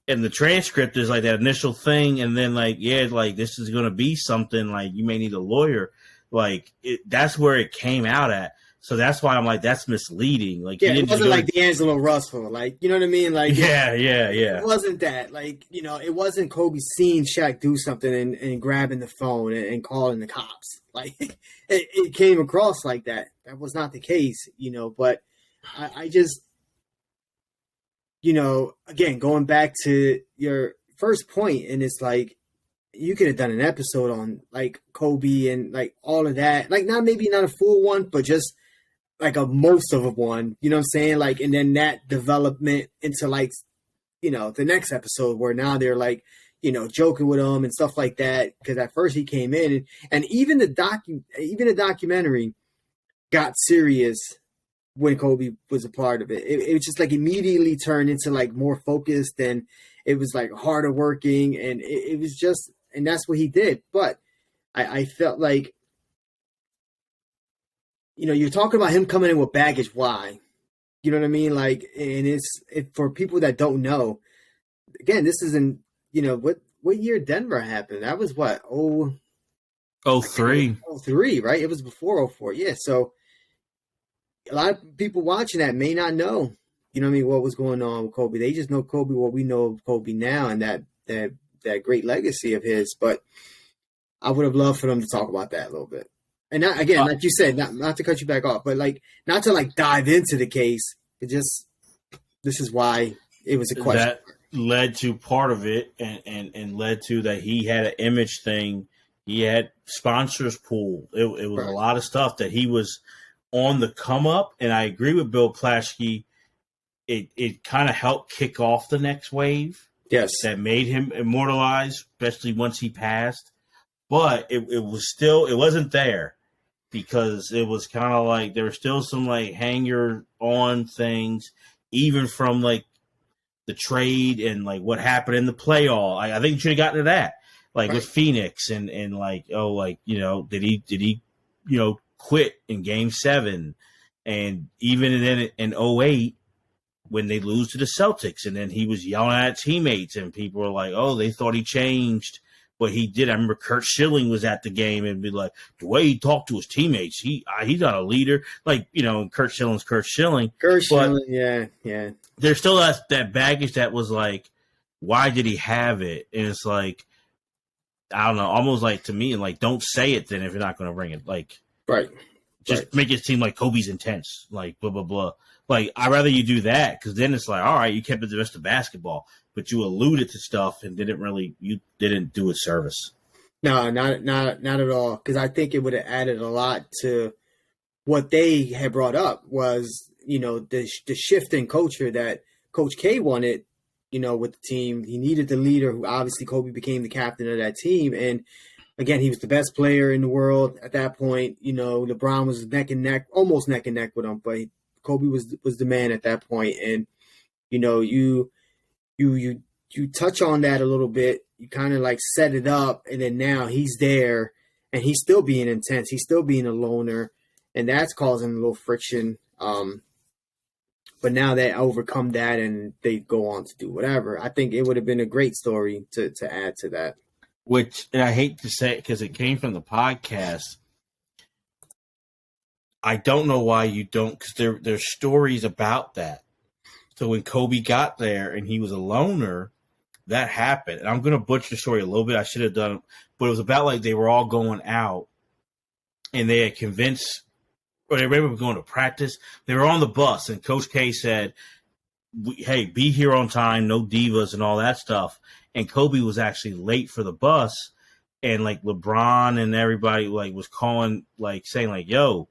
[SPEAKER 1] And the transcript is like that initial thing, and then like, this is going to be something like you may need a lawyer. Like that's where it came out at. So that's why I'm like, that's misleading. Like,
[SPEAKER 2] Yeah,
[SPEAKER 1] he
[SPEAKER 2] it
[SPEAKER 1] didn't just
[SPEAKER 2] wasn't
[SPEAKER 1] go
[SPEAKER 2] like D'Angelo Russell. Like, you know what I mean? Like,
[SPEAKER 1] yeah, yeah,
[SPEAKER 2] it
[SPEAKER 1] yeah.
[SPEAKER 2] wasn't that. Like, it wasn't that. Like, it wasn't Kobe seeing Shaq do something and grabbing the phone and calling the cops. Like, it came across like that. That was not the case, but I just, again, going back to your first point, and it's like, you could have done an episode on like Kobe and like all of that. Like, maybe not a full one, but just like a most of a one, you know what I'm saying? Like, and then that development into like, the next episode where now they're like, joking with him and stuff like that. Because at first he came in and even the documentary got serious when Kobe was a part of it. It was just like immediately turned into like more focused, and it was like harder working, and it was just, and that's what he did. But I felt like, you're talking about him coming in with baggage. Why? You know what I mean? Like, and for people that don't know, again, this isn't, what year Denver happened? That was what?
[SPEAKER 1] Oh, 03.
[SPEAKER 2] 03, right? It was before 04. Yeah. So a lot of people watching that may not know, what was going on with Kobe. They just know Kobe, what we know of Kobe now, and that great legacy of his. But I would have loved for them to talk about that a little bit. And not, again, like you said, not to cut you back off, but like not to like dive into the case. This is why it was a question.
[SPEAKER 1] That led to part of it, and led to that he had an image thing. He had sponsors pool. It was right. A lot of stuff that he was on the come up, and I agree with Bill Plaschke. It kind of helped kick off the next wave.
[SPEAKER 2] Yes,
[SPEAKER 1] that made him immortalized, especially once he passed. But it wasn't there, because it was kind of like there were still some like hanger on things, even from like the trade and like what happened in the playoff. I think you should have gotten to that, like right. With Phoenix and like, oh, like, did he quit in Game 7, and even then in 08 when they lose to the Celtics, and then he was yelling at teammates, and people were like, oh, they thought he changed. But he did. I remember Kurt Schilling was at the game and be like, the way he talked to his teammates, he's not a leader. Like, Kurt Schilling's Kurt Schilling.
[SPEAKER 2] Yeah.
[SPEAKER 1] There's still that baggage that was like, why did he have it? And it's like, I don't know, almost like to me, like, don't say it then if you're not going to bring it. Like,
[SPEAKER 2] right.
[SPEAKER 1] Just make it seem like Kobe's intense, like blah, blah, blah. Like, I'd rather you do that, because then it's like, all right, you kept it the rest of basketball, but you alluded to stuff and you didn't do a service.
[SPEAKER 2] No, not at all. Because I think it would have added a lot to what they had brought up was, the shift in culture that Coach K wanted, with the team. He needed the leader who obviously Kobe became the captain of that team. And again, he was the best player in the world at that point. LeBron was almost neck and neck with him, but Kobe was the man at that point. And, you touch on that a little bit. You kind of like set it up, and then now he's there, and he's still being intense. He's still being a loner, and that's causing a little friction. But now they overcome that, and they go on to do whatever. I think it would have been a great story to add to that.
[SPEAKER 1] Which, and I hate to say it because it came from the podcast, I don't know why you don't, because there's stories about that. So when Kobe got there and he was a loner, that happened. And I'm going to butcher the story a little bit. I should have done it. But it was about like they were all going out and they had convinced, or they were going to practice. They were on the bus and Coach K said, hey, be here on time, no divas and all that stuff. And Kobe was actually late for the bus. And like LeBron and everybody like was calling, like saying like, yo,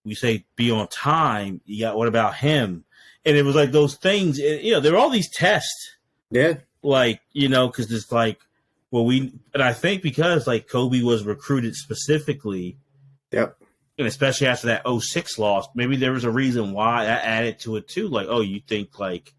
[SPEAKER 1] we say be on time. What about him? And it was like those things, there were all these tests.
[SPEAKER 2] Yeah.
[SPEAKER 1] Like, because it's like, and I think because like Kobe was recruited specifically.
[SPEAKER 2] Yep.
[SPEAKER 1] And especially after that 06 loss, maybe there was a reason why that added to it too. Like, oh, you think like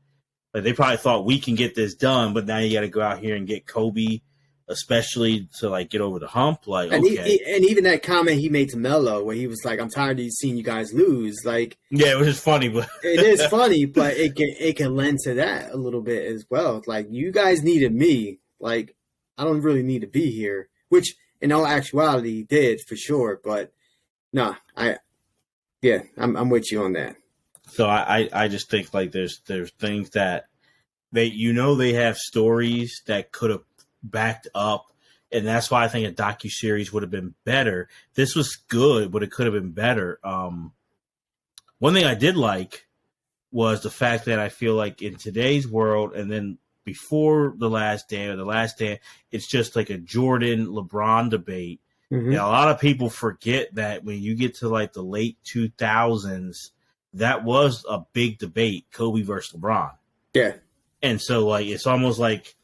[SPEAKER 1] they probably thought we can get this done, but now you got to go out here and get Kobe, especially to like get over the hump. Like,
[SPEAKER 2] and
[SPEAKER 1] okay.
[SPEAKER 2] And even that comment he made to Melo, where he was like, "I'm tired of seeing you guys lose." Like,
[SPEAKER 1] yeah, it was just funny, but
[SPEAKER 2] it is funny, but it can lend to that a little bit as well. Like, you guys needed me. Like, I don't really need to be here, which in all actuality did for sure. But no, Yeah, I'm with you on that.
[SPEAKER 1] So I just think like there's things that they have stories that could have backed up, and that's why I think a docuseries would have been better. This was good, but it could have been better. One thing I did like was the fact that I feel like in today's world, and then before the Last Dance, it's just like a Jordan LeBron debate.
[SPEAKER 2] Mm-hmm.
[SPEAKER 1] And a lot of people forget that when you get to like the late 2000s, that was a big debate, Kobe versus LeBron.
[SPEAKER 2] Yeah.
[SPEAKER 1] And so like it's almost like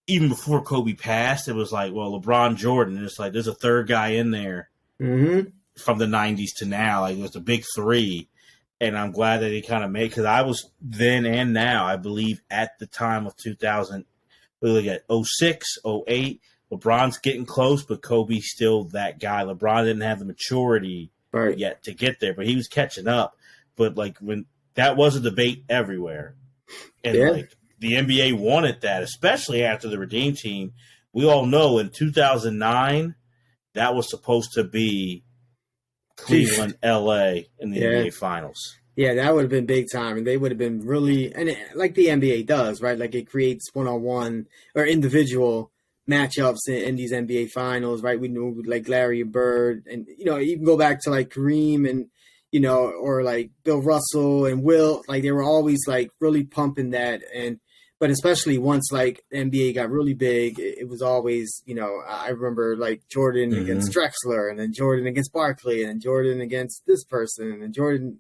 [SPEAKER 1] even before Kobe passed, it was like, well, LeBron, Jordan. And it's like there's a third guy in there from the 90s to now. Like there's the big three. And I'm glad that he kind of made, because I was then and now, I believe, at the time of 2000, we look at 06, 08, LeBron's getting close, but Kobe's still that guy. LeBron didn't have the maturity yet to get there, but he was catching up. But like when that was a debate everywhere, and like the NBA wanted that, especially after the Redeem Team. We all know in 2009 that was supposed to be Cleveland, LA in the NBA Finals.
[SPEAKER 2] Yeah, that would have been big time, and they would have been really, and like the NBA does, right? Like it creates one-on-one or individual matchups in these NBA Finals, right? We knew like Larry and Bird, and you can go back to like Kareem and or like Bill Russell and Wilt. Like they were always like really pumping that, but especially once like the NBA got really big, it was always, I remember like Jordan against Drexler, and then Jordan against Barkley, and then Jordan against this person, and then Jordan,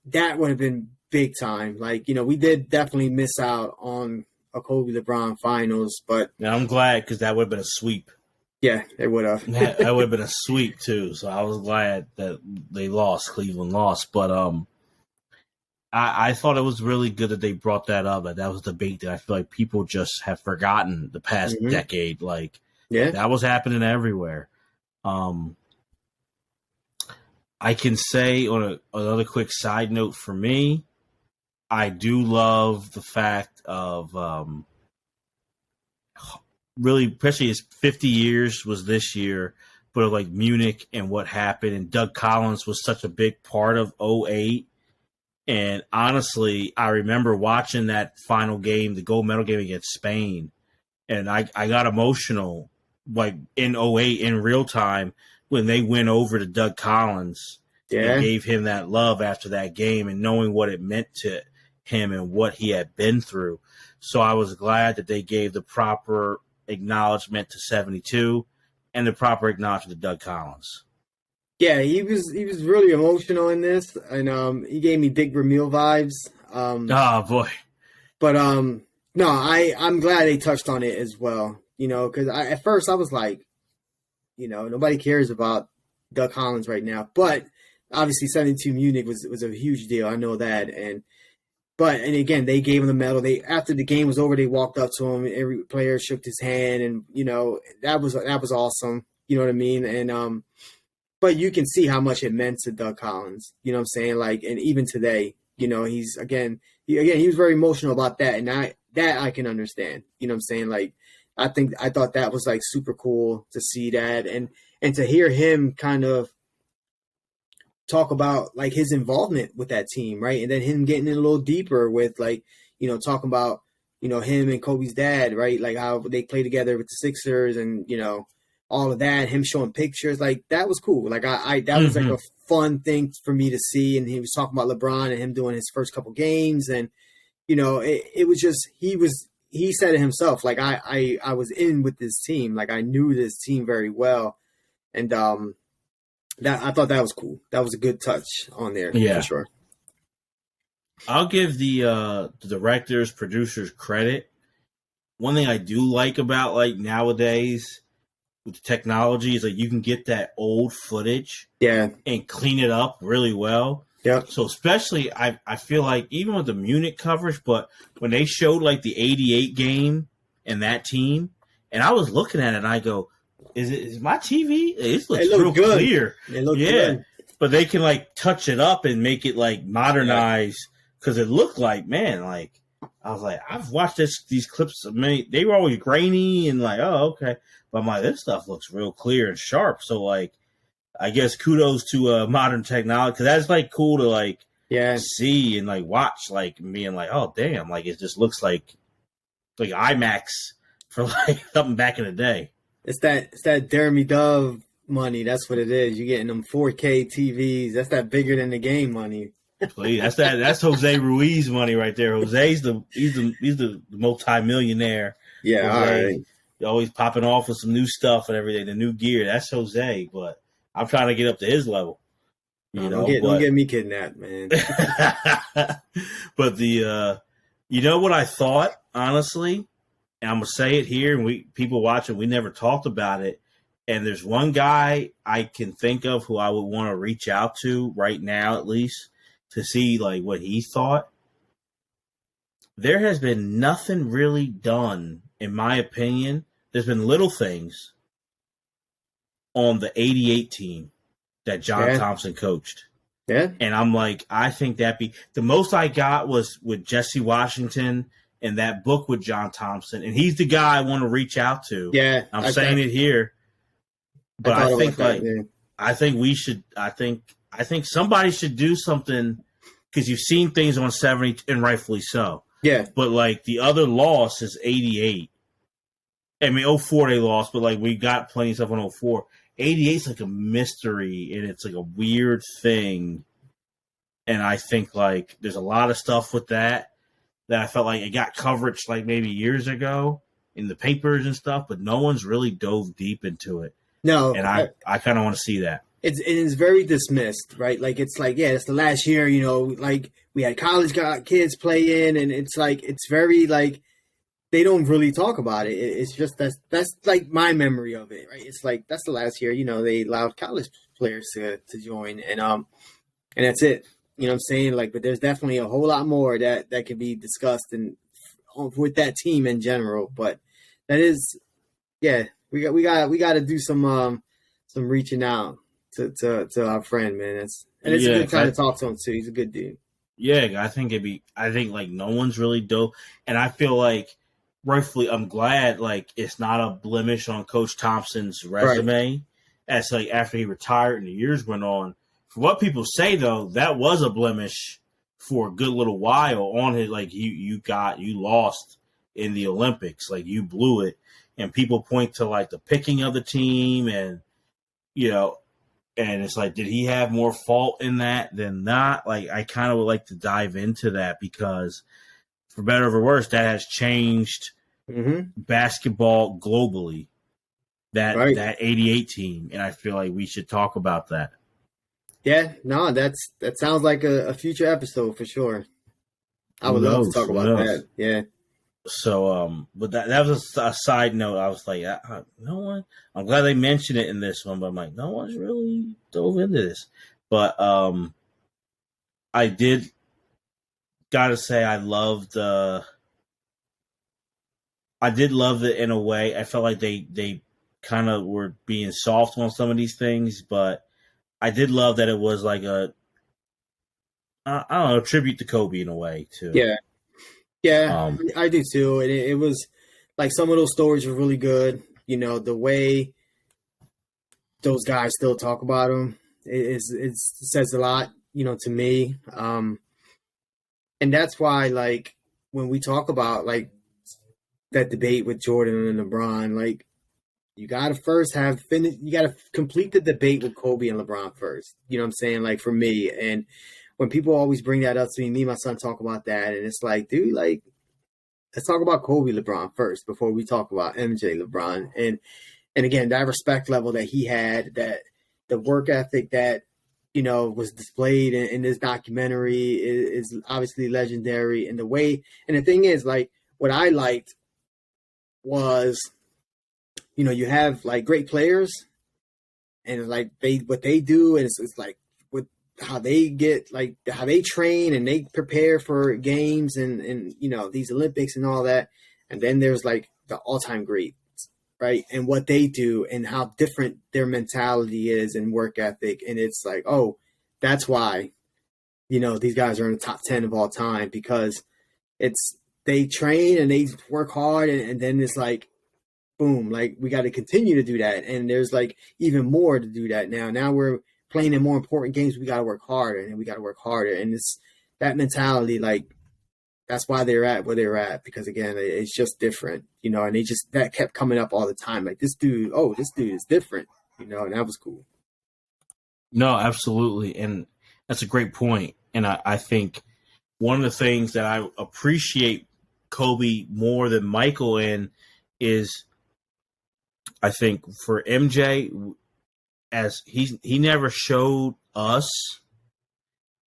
[SPEAKER 2] that would have been big time. Like, we did definitely miss out on a Kobe LeBron Finals, but
[SPEAKER 1] yeah, I'm glad, because that would have been a sweep.
[SPEAKER 2] Yeah, it would have.
[SPEAKER 1] That would have been a sweep too. So I was glad that they lost. Cleveland lost, but I thought it was really good that they brought that up. That was a debate that I feel like people just have forgotten the past decade. Like, that was happening everywhere. I can say on another quick side note for me, I do love the fact of really, especially as 50 years was this year, but like Munich and what happened, and Doug Collins was such a big part of 08. And honestly, I remember watching that final game, the gold medal game against Spain, and I got emotional, like in 08 in real time when they went over to Doug Collins and gave him that love after that game, and knowing what it meant to him and what he had been through. So I was glad that they gave the proper acknowledgement to 72 and the proper acknowledgement to Doug Collins.
[SPEAKER 2] Yeah, he was really emotional in this, and he gave me Dick Vermeil vibes.
[SPEAKER 1] Oh boy!
[SPEAKER 2] But no, I'm glad they touched on it as well. Because at first I was like, nobody cares about Doug Collins right now, but obviously 72 Munich was a huge deal. I know that, and again, they gave him the medal. After the game was over, they walked up to him. Every player shook his hand, and that was awesome. You know what I mean? And but you can see how much it meant to Doug Collins. You know what I'm saying? Like, and even today, he's he was very emotional about that, and I can understand. You know what I'm saying? Like, I thought that was like super cool to see that, and to hear him kind of talk about like his involvement with that team, right? And then him getting in a little deeper with like, talking about, him and Kobe's dad, right? Like how they play together with the Sixers, and, all of that, him showing pictures, like that was cool. Like that was like a fun thing for me to see. And he was talking about LeBron and him doing his first couple games. And, it was just, he said it himself. Like I was in with this team. Like I knew this team very well. And, that I thought that was cool. That was a good touch on there, for sure.
[SPEAKER 1] I'll give the directors, producers credit. One thing I do like about like nowadays with the technology is like you can get that old footage, and clean it up really well.
[SPEAKER 2] Yeah.
[SPEAKER 1] So especially, I feel like even with the Munich coverage, but when they showed like the '88 game and that team, and I was looking at it, and I go, Is my TV? It looks real good. Clear.
[SPEAKER 2] It looks good.
[SPEAKER 1] But they can like touch it up and make it like modernized, because it looked like, man, like I was like, I've watched these clips of many. They were always grainy and like, oh, okay. But I'm like, this stuff looks real clear and sharp. So like, I guess kudos to modern technology, because that's like cool to like
[SPEAKER 2] Yeah,
[SPEAKER 1] see and like watch, like being like, oh damn, like it just looks like IMAX for like something back in the day.
[SPEAKER 2] it's that Deremy Dove money. That's what it is. You're getting them 4K TVs. That's that bigger than the game money.
[SPEAKER 1] Please, that's Jose Ruiz money right there. He's the multi-millionaire.
[SPEAKER 2] Yeah, all
[SPEAKER 1] Jose
[SPEAKER 2] right.
[SPEAKER 1] always popping off with some new stuff and everything, the new gear. That's Jose, but I'm trying to get up to his level,
[SPEAKER 2] No, don't
[SPEAKER 1] but
[SPEAKER 2] get me kidnapped, man.
[SPEAKER 1] but you know what I thought, honestly, and I'm gonna say it here, and people watching, we never talked about it. And there's one guy I can think of who I would want to reach out to right now, at least, to see like what he thought. There has been nothing really done, in my opinion. There's been little things on the '88 team that John
[SPEAKER 2] Yeah,
[SPEAKER 1] Thompson coached.
[SPEAKER 2] yeah,
[SPEAKER 1] And I'm like, I think that be the most I got was with Jesse Washington and that book with John Thompson. And he's the guy I want to reach out to.
[SPEAKER 2] yeah.
[SPEAKER 1] I'm saying it here,
[SPEAKER 2] I
[SPEAKER 1] but
[SPEAKER 2] thought
[SPEAKER 1] I
[SPEAKER 2] about
[SPEAKER 1] think
[SPEAKER 2] that.
[SPEAKER 1] like
[SPEAKER 2] Yeah,
[SPEAKER 1] I think we should. I think somebody should do something, because you've seen things on 70, and rightfully so.
[SPEAKER 2] yeah.
[SPEAKER 1] But like the other loss is 88. I mean, '04 they lost, but like we got plenty of stuff on '04. 88 is like a mystery, and it's like a weird thing. And I think like there's a lot of stuff with that I felt like it got coverage like maybe years ago in the papers and stuff, but no one's really dove deep into it.
[SPEAKER 2] No,
[SPEAKER 1] And I kind of want to see that.
[SPEAKER 2] it's very dismissed, right? Like it's like, yeah, it's the last year, like we had college kids play in, and it's like it's very like they don't really talk about it. It's just that's like my memory of it, right? It's like that's the last year, they allowed college players to join, and that's it. You know what I'm saying? Like, but there's definitely a whole lot more that can be discussed and with that team in general. But that is, yeah, we got to do some reaching out to our friend, man. It's a good time to talk to him too. He's a good dude.
[SPEAKER 1] Yeah, I think like no one's really dope, and I feel like rightfully, I'm glad like it's not a blemish on Coach Thompson's resume. Right. As like after he retired and the years went on. For what people say though, that was a blemish for a good little while on his, like you lost in the Olympics, like you blew it, and people point to like the picking of the team, and and it's like, did he have more fault in that than not? Like I kind of would like to dive into that, because for better or for worse, that has changed basketball globally. That '88 team, and I feel like we should talk about that.
[SPEAKER 2] Yeah, no, that sounds like a future episode for sure. I would love to talk about that. Yeah.
[SPEAKER 1] So, but that was a side note. I was like, no one. I'm glad they mentioned it in this one, but I'm like, no one's really dove into this. But I did gotta say, I did love it in a way. I felt like they kind of were being soft on some of these things, but I did love that it was like I don't know, a tribute to Kobe in a way too.
[SPEAKER 2] Yeah, I do too. And it was like some of those stories were really good. The way those guys still talk about him it says a lot, to me. And that's why, like, when we talk about like that debate with Jordan and LeBron, like, you gotta first you gotta complete the debate with Kobe and LeBron first. You know what I'm saying? Like, for me, and when people always bring that up to me and my son talk about that, and it's like, dude, like, let's talk about Kobe LeBron first before we talk about MJ LeBron. And again, that respect level that he had, that the work ethic that was displayed in this documentary is obviously legendary. And the thing is, like, what I liked was, you have like great players, and like what they do, and it's like with how they get, like how they train and they prepare for games and these Olympics and all that. And then there's like the all-time greats, right? And what they do and how different their mentality is and work ethic. And it's like, oh, that's why, these guys are in the top 10 of all time, because they train and they work hard, and then it's like boom, like we got to continue to do that. And there's like even more to do that now. Now we're playing in more important games. We got to work harder and we got to work harder. And it's that mentality, like that's why they're at where they're at, because again, it's just different, you know, and they just, that kept coming up all the time. Like this dude is different, you know, and that was cool.
[SPEAKER 1] No, absolutely. And that's a great point. And I think one of the things that I appreciate Kobe more than Michael in is, I think for MJ, as he never showed us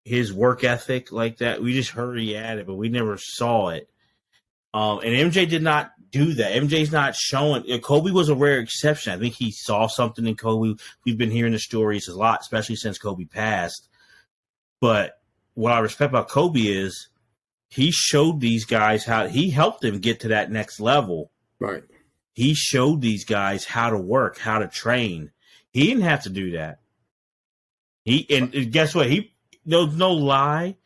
[SPEAKER 1] his work ethic like that. We just heard he had it, but we never saw it. And MJ did not do that. MJ's not showing. Kobe was a rare exception. I think he saw something in Kobe. We've been hearing the stories a lot, especially since Kobe passed. But what I respect about Kobe is he showed these guys how he helped them get to that next level.
[SPEAKER 2] Right.
[SPEAKER 1] He showed these guys how to work, how to train. He didn't have to do that. And guess what? No lie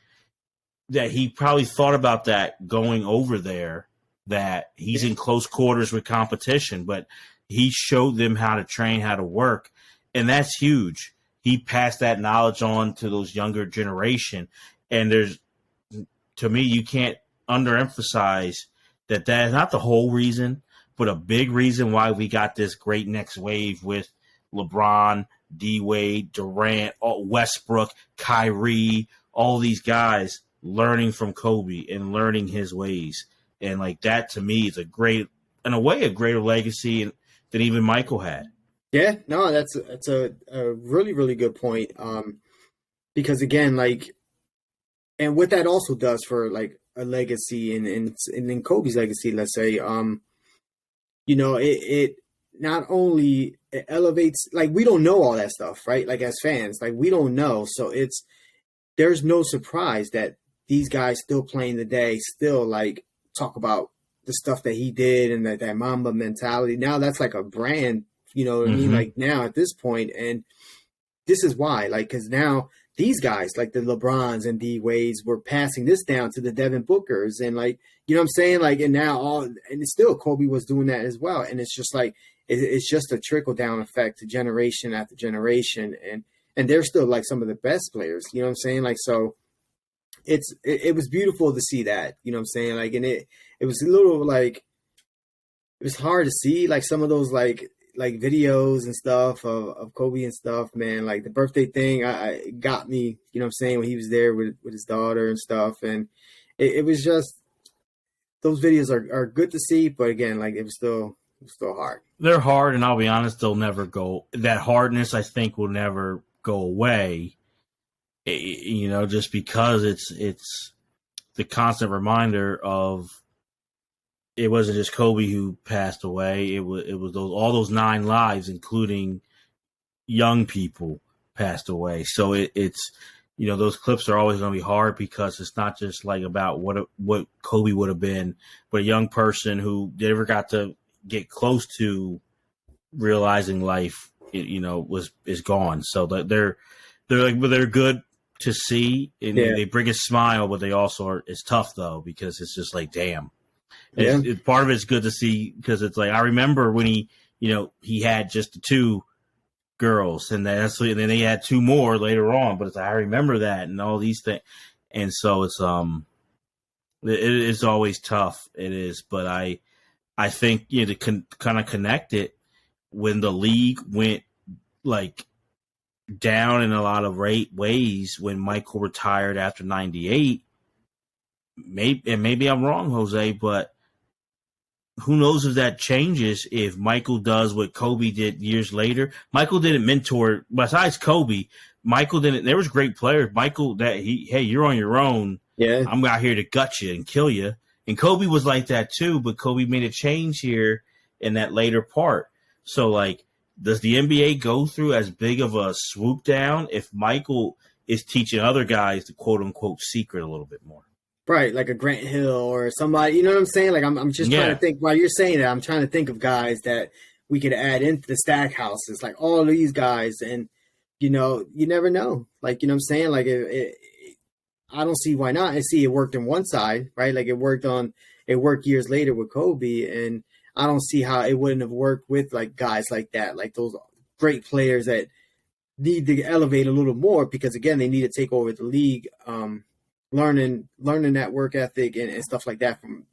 [SPEAKER 1] that he probably thought about that going over there, that he's in close quarters with competition, but he showed them how to train, how to work. And that's huge. He passed that knowledge on to those younger generation. And to me, you can't underemphasize that is not the whole reason, but a big reason why we got this great next wave with LeBron, D-Wade, Durant, Westbrook, Kyrie, all these guys learning from Kobe and learning his ways. And like that to me is a greater legacy than even Michael had.
[SPEAKER 2] Yeah, no, that's a really, really good point. Because again, like, and what that also does for like a legacy and in Kobe's legacy, let's say, you know, it not only it elevates, like we don't know all that stuff, right? Like as fans, like we don't know. So there's no surprise that these guys still playing today, still like talk about the stuff that he did and that Mamba mentality. Now that's like a brand, you know what I mean? Like now at this point, and this is why, like, because now these guys, like the LeBrons and D Wades, were passing this down to the Devin Bookers, and like, you know what I'm saying? Like, and now and it's still Kobe was doing that as well. And it's just like, it's just a trickle down effect to generation after generation. And they're still like some of the best players, you know what I'm saying? Like, so it was beautiful to see that, you know what I'm saying? Like, and it was a little like, it was hard to see like some of those like videos and stuff of Kobe and stuff, man. Like the birthday thing, I got me, you know what I'm saying, when he was there with his daughter and stuff. And it was just, those videos are good to see, but again, like it was still hard.
[SPEAKER 1] They're hard, and I'll be honest, they'll never go. That hardness, I think, will never go away. You know, just because it's the constant reminder of it wasn't just Kobe who passed away. It was all those 9 lives, including young people, passed away. So it's you know, those clips are always going to be hard because it's not just like about what Kobe would have been, but a young person who never got to get close to realizing life, you know, is gone. So they're good to see, and they bring a smile, but they also it's tough though, because it's just like, damn. Yeah. Part of it's good to see because it's like, I remember when he had just the 2 girls, and then they had 2 more later on, but it's like, I remember that and all these things. And so it's always tough. It is, but I think, you know, to kind of connect it, when the league went like down in a lot of ways when Michael retired after 98, maybe I'm wrong, Jose, but who knows if that changes if Michael does what Kobe did years later. Michael didn't mentor, besides Kobe, Michael didn't. There was great players. Michael, hey, you're on your own. Yeah, I'm out here to gut you and kill you. And Kobe was like that too, but Kobe made a change here in that later part. So, like, does the NBA go through as big of a swoop down if Michael is teaching other guys the quote unquote secret a little bit more?
[SPEAKER 2] Right, like a Grant Hill or somebody, you know what I'm saying? Like I'm just trying to think, while you're saying that, I'm trying to think of guys that we could add into the stack houses, like all of these guys. And, you know, you never know. Like, you know what I'm saying? Like I don't see why not. I see it worked on one side, right? Like it worked years later with Kobe. And I don't see how it wouldn't have worked with like guys like that, like those great players that need to elevate a little more because again, they need to take over the league, learning that work ethic and stuff like that from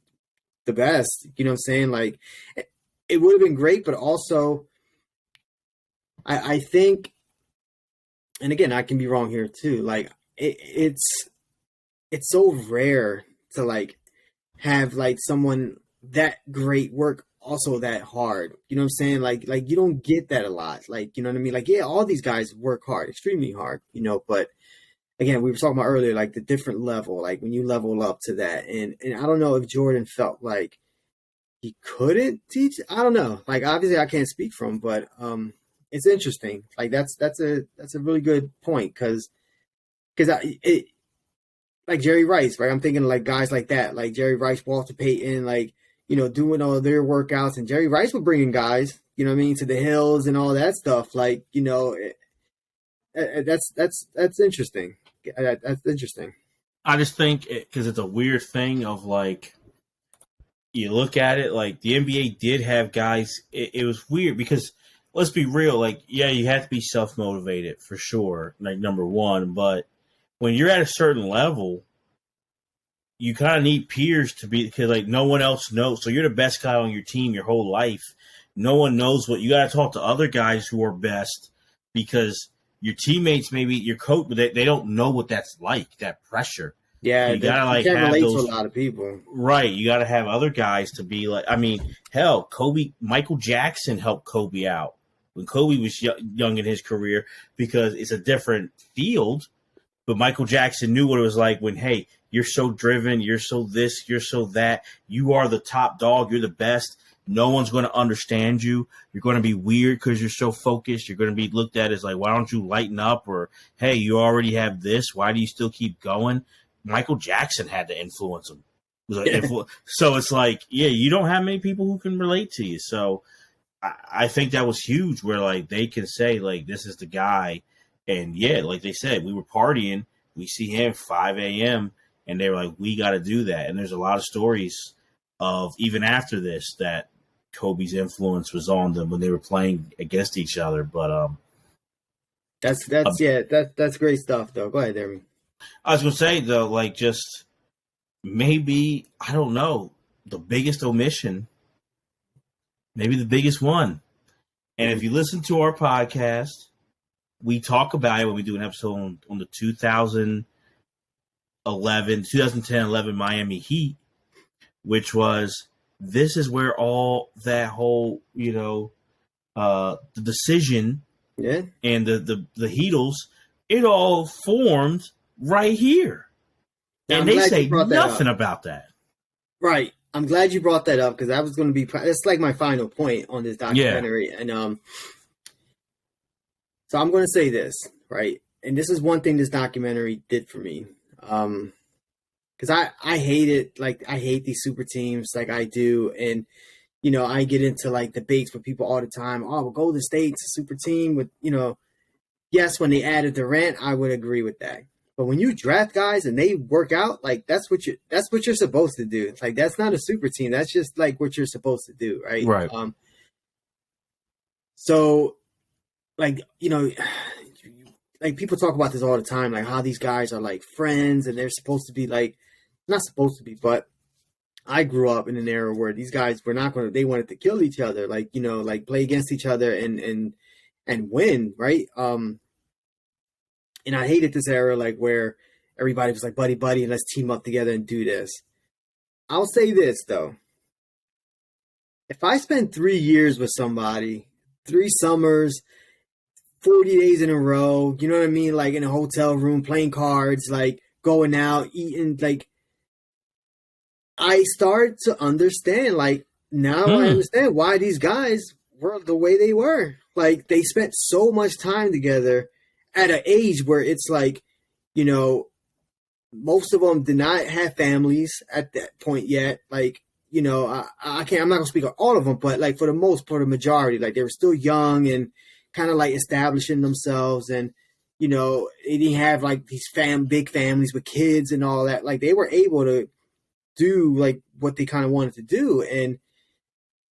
[SPEAKER 2] the best. You know what I'm saying? Like it would have been great, but also I think, and again, I can be wrong here too. Like it's so rare to like have like someone that great work also that hard. You know what I'm saying? Like you don't get that a lot. Like, you know what I mean? Like, yeah, all these guys work hard, extremely hard, you know, but again, we were talking about earlier, like the different level, like when you level up to that. And I don't know if Jordan felt like he couldn't teach. I don't know. Like, obviously I can't speak for him, but it's interesting. Like that's a really good point. Cause like Jerry Rice, right? I'm thinking like guys like that, like Jerry Rice, Walter Payton, like, you know, doing all their workouts, and Jerry Rice would bring in guys, you know what I mean, to the hills and all that stuff. Like, you know, that's interesting. That's interesting.
[SPEAKER 1] I just think because it's a weird thing of like, you look at it, like the NBA did have guys. It was weird because let's be real, like, yeah, you have to be self motivated for sure, like number one, but when you're at a certain level, you kind of need peers to be, because like no one else knows. So you're the best guy on your team your whole life. No one knows what you got to talk to other guys who are best because your teammates, maybe your coach, they don't know what that's like, that pressure.
[SPEAKER 2] Yeah,
[SPEAKER 1] so you gotta like
[SPEAKER 2] can't
[SPEAKER 1] have
[SPEAKER 2] relate
[SPEAKER 1] those,
[SPEAKER 2] to a lot of people,
[SPEAKER 1] right? You got to have other guys to be like. I mean, hell, Michael Jackson helped Kobe out when Kobe was young in his career because it's a different field. But Michael Jackson knew what it was like when, hey, you're so driven, you're so this, you're so that, you are the top dog, you're the best. No one's going to understand you. You're going to be weird because you're so focused. You're going to be looked at as like, why don't you lighten up? Or, hey, you already have this. Why do you still keep going? Michael Jackson had to influence him. So it's like, yeah, you don't have many people who can relate to you. So I think that was huge where like they can say like, this is the guy. And yeah, like they said, we were partying. We see him 5 a.m. and they were like, we got to do that. And there's a lot of stories of even after this that Kobe's influence was on them when they were playing against each other. But
[SPEAKER 2] that's great stuff though. Go ahead, Deremy.
[SPEAKER 1] I was gonna say though, like just maybe, I don't know, the biggest omission, maybe the biggest one. And if you listen to our podcast, we talk about it when we do an episode on the 2010-11 Miami Heat, which was, this is where all that whole, you know, the decision and the Heatles, it all formed right here. Now, and they say nothing about that.
[SPEAKER 2] Right. I'm glad you brought that up because that was going to be, that's like my final point on this documentary. Yeah. And so I'm going to say this, right? And this is one thing this documentary did for me. Because I hate it. Like, I hate these super teams like I do. And, you know, I get into, like, debates with people all the time. Oh, well, Golden State's a super team with, you know. Yes, when they added Durant, I would agree with that. But when you draft guys and they work out, like, that's what you're supposed to do. It's like, that's not a super team. That's just, like, what you're supposed to do, right?
[SPEAKER 1] Right.
[SPEAKER 2] So, like, you know, like people talk about this all the time, like how these guys are like friends and they're supposed to be like, not supposed to be, but I grew up in an era where these guys were not they wanted to kill each other, like, you know, like play against each other and win, right? And I hated this era, like where everybody was like buddy and let's team up together and do this. I'll say this though. If I spend 3 years with somebody, 3 summers, 40 days in a row, you know what I mean? Like in a hotel room, playing cards, like going out, eating, like I start to understand, like now I understand why these guys were the way they were. Like they spent so much time together at an age where it's like, you know, most of them did not have families at that point yet. Like, you know, I'm not gonna speak on all of them, but like for the majority, like they were still young and kind of like establishing themselves, and you know, they didn't have like these big families with kids and all that. Like they were able to do like what they kind of wanted to do, and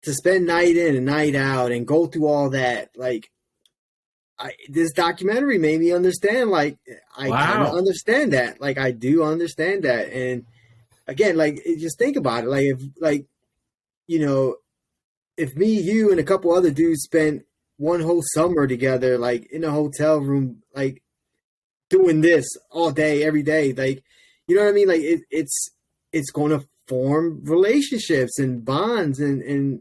[SPEAKER 2] to spend night in and night out and go through all that, like, this documentary made me understand. Like, I kind of understand that. Like, I do understand that. And again, like, just think about it. Like, if, like, you know, if me, you, and a couple other dudes spent one whole summer together, like in a hotel room, like doing this all day, every day, like, you know what I mean? Like, it's going to form relationships and bonds, and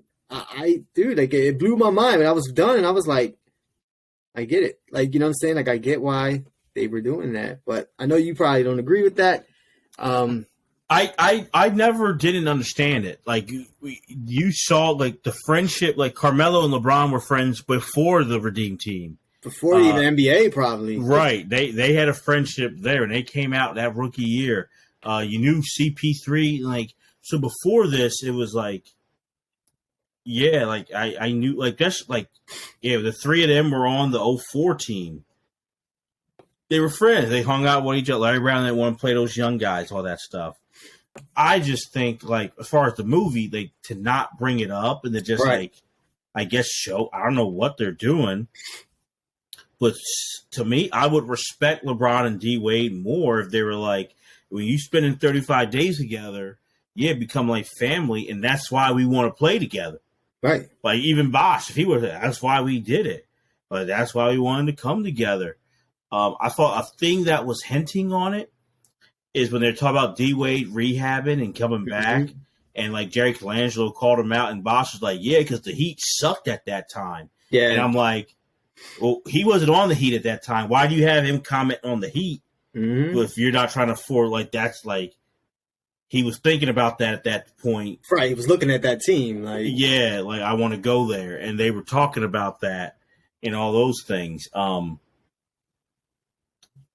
[SPEAKER 2] dude, like, it blew my mind when I was done, and I was like, I get it. Like, you know what I'm saying? Like, I get why they were doing that, but I know you probably don't agree with that.
[SPEAKER 1] I never didn't understand it. Like, you saw, like, the friendship, like Carmelo and LeBron were friends before the Redeem Team.
[SPEAKER 2] Before even NBA, probably.
[SPEAKER 1] Right. They had a friendship there, and they came out that rookie year. You knew CP3, like, so before this, it was like, yeah, like, I knew, like, that's, like, yeah, the three of them were on the 04 team. They were friends. They hung out with each other. Larry Brown didn't want to play those young guys, all that stuff. I just think, like, as far as the movie, like, to not bring it up and to just,
[SPEAKER 2] right.
[SPEAKER 1] like, I guess show, I don't know what they're doing. But to me, I would respect LeBron and D Wade more if they were like, when you spending 35 days together, yeah, become like family, and that's why we want to play together.
[SPEAKER 2] Right.
[SPEAKER 1] Like, even Bosh, if he was, that's why we did it. But that's why we wanted to come together. I thought a thing that was hinting on it is when they're talking about D Wade rehabbing and coming back, and like Jerry Colangelo called him out, and Bosh was like, yeah, because the Heat sucked at that time.
[SPEAKER 2] Yeah.
[SPEAKER 1] And I'm like, well, he wasn't on the Heat at that time. Why do you have him comment on the Heat?
[SPEAKER 2] Mm-hmm.
[SPEAKER 1] If you're not trying to afford, like, that's like, he was thinking about that at that point.
[SPEAKER 2] Right. He was looking at that team. Like,
[SPEAKER 1] yeah, like, I want to go there. And they were talking about that and all those things.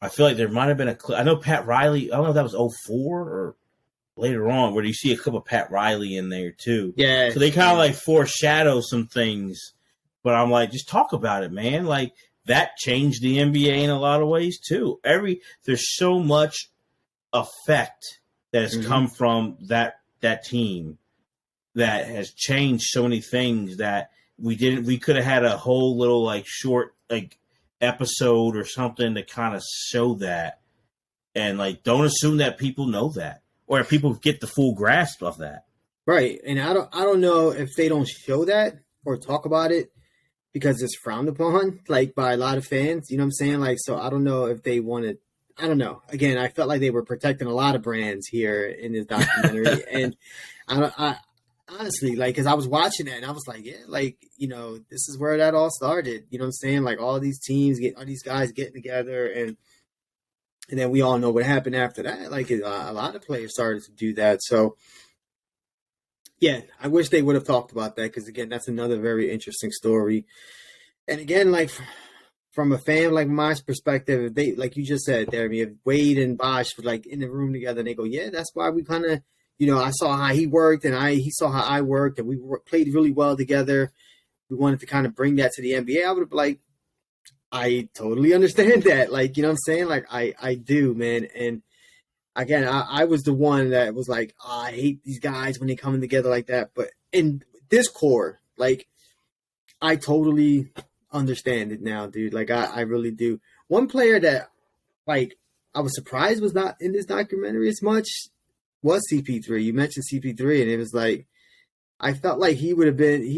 [SPEAKER 1] I feel like there might have been a clip. I know Pat Riley, I don't know if that was 04 or later on, where you see a clip of Pat Riley in there too.
[SPEAKER 2] Yeah.
[SPEAKER 1] So they kind of like foreshadow some things. But I'm like, just talk about it, man. Like, that changed the NBA in a lot of ways too. There's so much effect that has come from that team that has changed so many things that we could have had a whole little, like, short, like, episode or something to kind of show that. And, like, don't assume that people know that or people get the full grasp of that.
[SPEAKER 2] Right. And I don't know if they don't show that or talk about it because it's frowned upon, like, by a lot of fans. You know what I'm saying? Like, so I don't know if they wanted. I don't know. Again, I felt like they were protecting a lot of brands here in this documentary, and I honestly, like, because I was watching it and I was like, yeah, like, you know, this is where that all started. You know what I'm saying? Like, all these teams all these guys getting together, and then we all know what happened after that. Like, a lot of players started to do that. So, yeah, I wish they would have talked about that because, again, that's another very interesting story. And again, like, from a fan like my perspective, if they, like you just said, Deremy, if Wade and Bosh were like in the room together, and they go, yeah, that's why we kind of, you know, I saw how he worked and he saw how I worked, and we played really well together. We wanted to kind of bring that to the NBA. I would have been like, I totally understand that. Like, you know what I'm saying? Like, I do, man. And again, I was the one that was like, oh, I hate these guys when they come together like that. But in this core, like, I totally understand it now, dude. Like, I really do. One player that, like, I was surprised was not in this documentary as much was CP3. You mentioned CP3, and it was like, I felt like he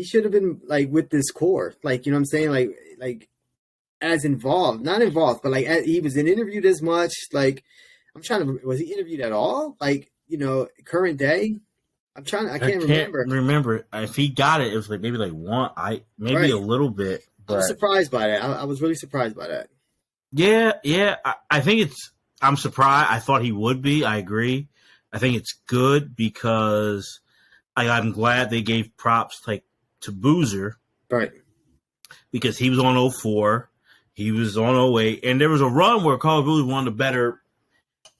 [SPEAKER 2] should have been, like, with this core. Like, you know what I'm saying? Like as involved, not involved, but like he was interviewed as much. Like, was he interviewed at all? Like, you know, current day? I can't
[SPEAKER 1] remember. If he got it, it was like maybe like one, maybe right. A little bit. But...
[SPEAKER 2] I was surprised by that. I was really surprised by that.
[SPEAKER 1] Yeah. I think I'm surprised. I thought he would be. I agree. I think it's good because I'm glad they gave props like to Boozer.
[SPEAKER 2] Right.
[SPEAKER 1] Because he was on 04. He was on 08. And there was a run where Carl Boozer was one of the better,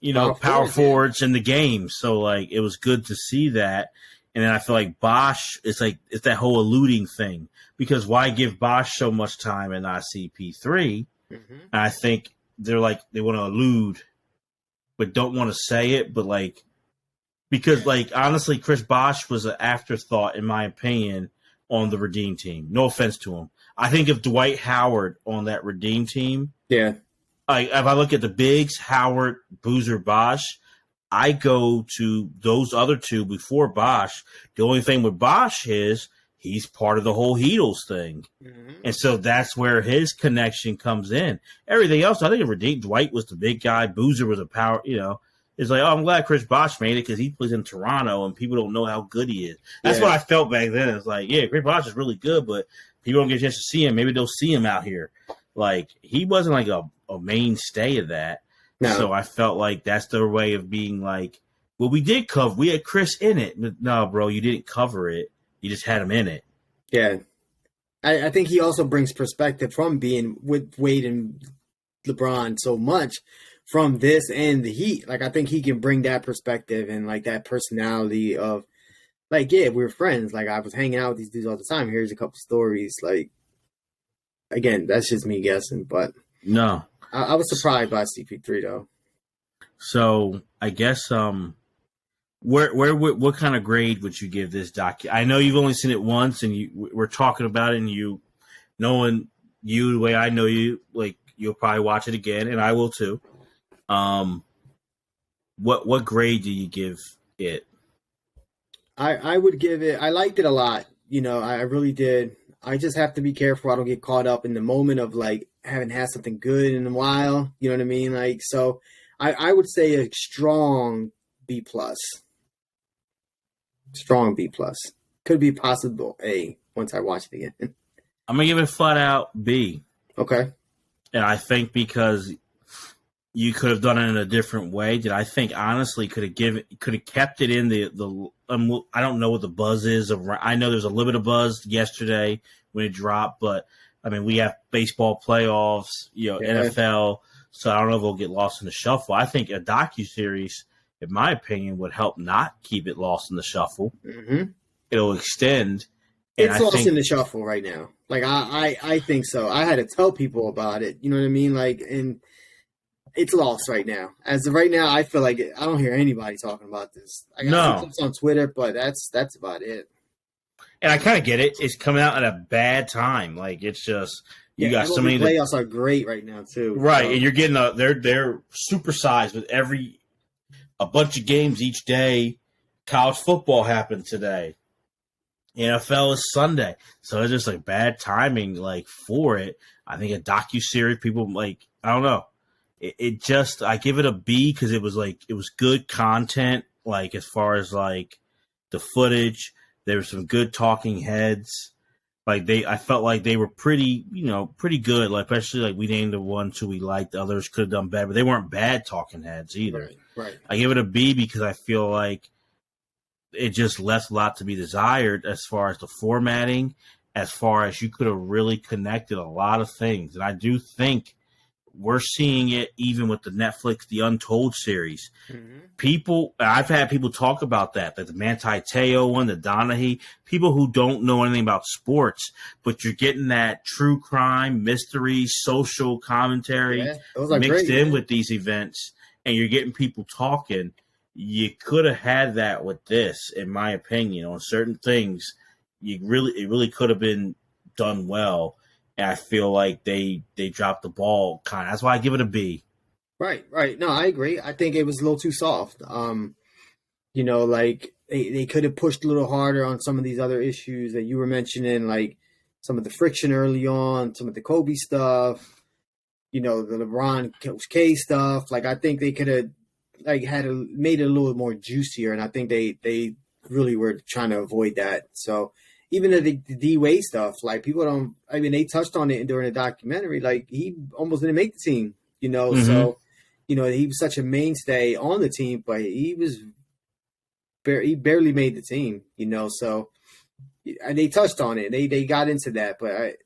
[SPEAKER 1] you know, power forwards in the game. So, like, it was good to see that. And then I feel like Bosh, it's that whole eluding thing. Because why give Bosh so much time and not CP3? Mm-hmm. And I think they're like, they want to elude, but don't want to say it. But, like, because, like, honestly, Chris Bosh was an afterthought, in my opinion, on the Redeem team. No offense to him. I think if Dwight Howard on that Redeem team,
[SPEAKER 2] Yeah.
[SPEAKER 1] if I look at the bigs, Howard, Boozer, Bosch, I go to those other two before Bosch. The only thing with Bosch is he's part of the whole Heatles thing. Mm-hmm. And so that's where his connection comes in. Everything else, I think if Redeem, Dwight was the big guy, Boozer was a power, it's like, oh, I'm glad Chris Bosh made it because he plays in Toronto and people don't know how good he is. That's what I felt back then. It's like, yeah, Chris Bosh is really good, but people don't get a chance to see him. Maybe they'll see him out here. Like, he wasn't like a mainstay of that. No. So I felt like that's their way of being like, well, we did cover. We had Chris in it. No, bro, you didn't cover it. You just had him in it.
[SPEAKER 2] Yeah. I think he also brings perspective from being with Wade and LeBron so much from this and the Heat. Like, I think he can bring that perspective and, like, that personality of, like, yeah, we're friends. Like, I was hanging out with these dudes all the time. Here's a couple stories. Like, again, that's just me guessing. But
[SPEAKER 1] no.
[SPEAKER 2] I was surprised by CP3, though.
[SPEAKER 1] So, I guess what kind of grade would you give this docu? I know you've only seen it once, and we're talking about it, and you, knowing you the way I know you, like, you'll probably watch it again, and I will too. What grade do you give it?
[SPEAKER 2] I would give it. I liked it a lot. I really did. I just have to be careful I don't get caught up in the moment of, like, haven't had something good in a while. You know what I mean? Like, so I would say a strong B+. Strong B+. Could be possible A once I watch it again.
[SPEAKER 1] I'm going to give it flat out B.
[SPEAKER 2] Okay.
[SPEAKER 1] And I think because you could have done it in a different way, that I think honestly could have kept it in the I don't know what the buzz is. I know there's a little bit of buzz yesterday when it dropped, but I mean, we have baseball playoffs, NFL, so I don't know if it'll get lost in the shuffle. I think a docuseries, in my opinion, would help not keep it lost in the shuffle.
[SPEAKER 2] Mm-hmm.
[SPEAKER 1] It'll extend.
[SPEAKER 2] It's lost in the shuffle right now. Like, I think so. I had to tell people about it. You know what I mean? Like, and it's lost right now. As of right now, I feel like I don't hear anybody talking about this. I got some clips on Twitter, but that's about it.
[SPEAKER 1] And I kind of get it. It's coming out at a bad time. Like, it's just you got so many
[SPEAKER 2] playoffs are great right now too.
[SPEAKER 1] Right, and you're getting they're supersized with a bunch of games each day. College football happened today. NFL is Sunday, so it's just like bad timing. Like, for it, I think a docuseries, people like, I don't know. It just, I give it a B because it was good content. Like, as far as like the footage, there were some good talking heads. Like, I felt like they were pretty good. Like, especially like we named the ones who we liked. The others could have done better, but they weren't bad talking heads either.
[SPEAKER 2] Right.
[SPEAKER 1] I give it a B because I feel like it just left a lot to be desired as far as the formatting, as far as you could have really connected a lot of things. And I do think we're seeing it even with the Netflix The Untold series. Mm-hmm. I've had people talk about that the Manti Te'o one, the Donahue, people who don't know anything about sports, but you're getting that true crime, mystery, social commentary mixed in with these events, and you're getting people talking. You could have had that with this, in my opinion, on certain things. It really could have been done well. And I feel like they dropped the ball kind of. That's why I give it a B.
[SPEAKER 2] Right. No, I agree. I think it was a little too soft. Like they could have pushed a little harder on some of these other issues that you were mentioning, like some of the friction early on, some of the Kobe stuff, the LeBron Coach K stuff. Like, I think they could have made it a little more juicier, and I think they really were trying to avoid that. So even the D-Wade stuff, like, people don't – I mean, they touched on it during the documentary. Like, he almost didn't make the team, Mm-hmm. So, he was such a mainstay on the team, but he barely made the team, So, and they touched on it. They got into that. But,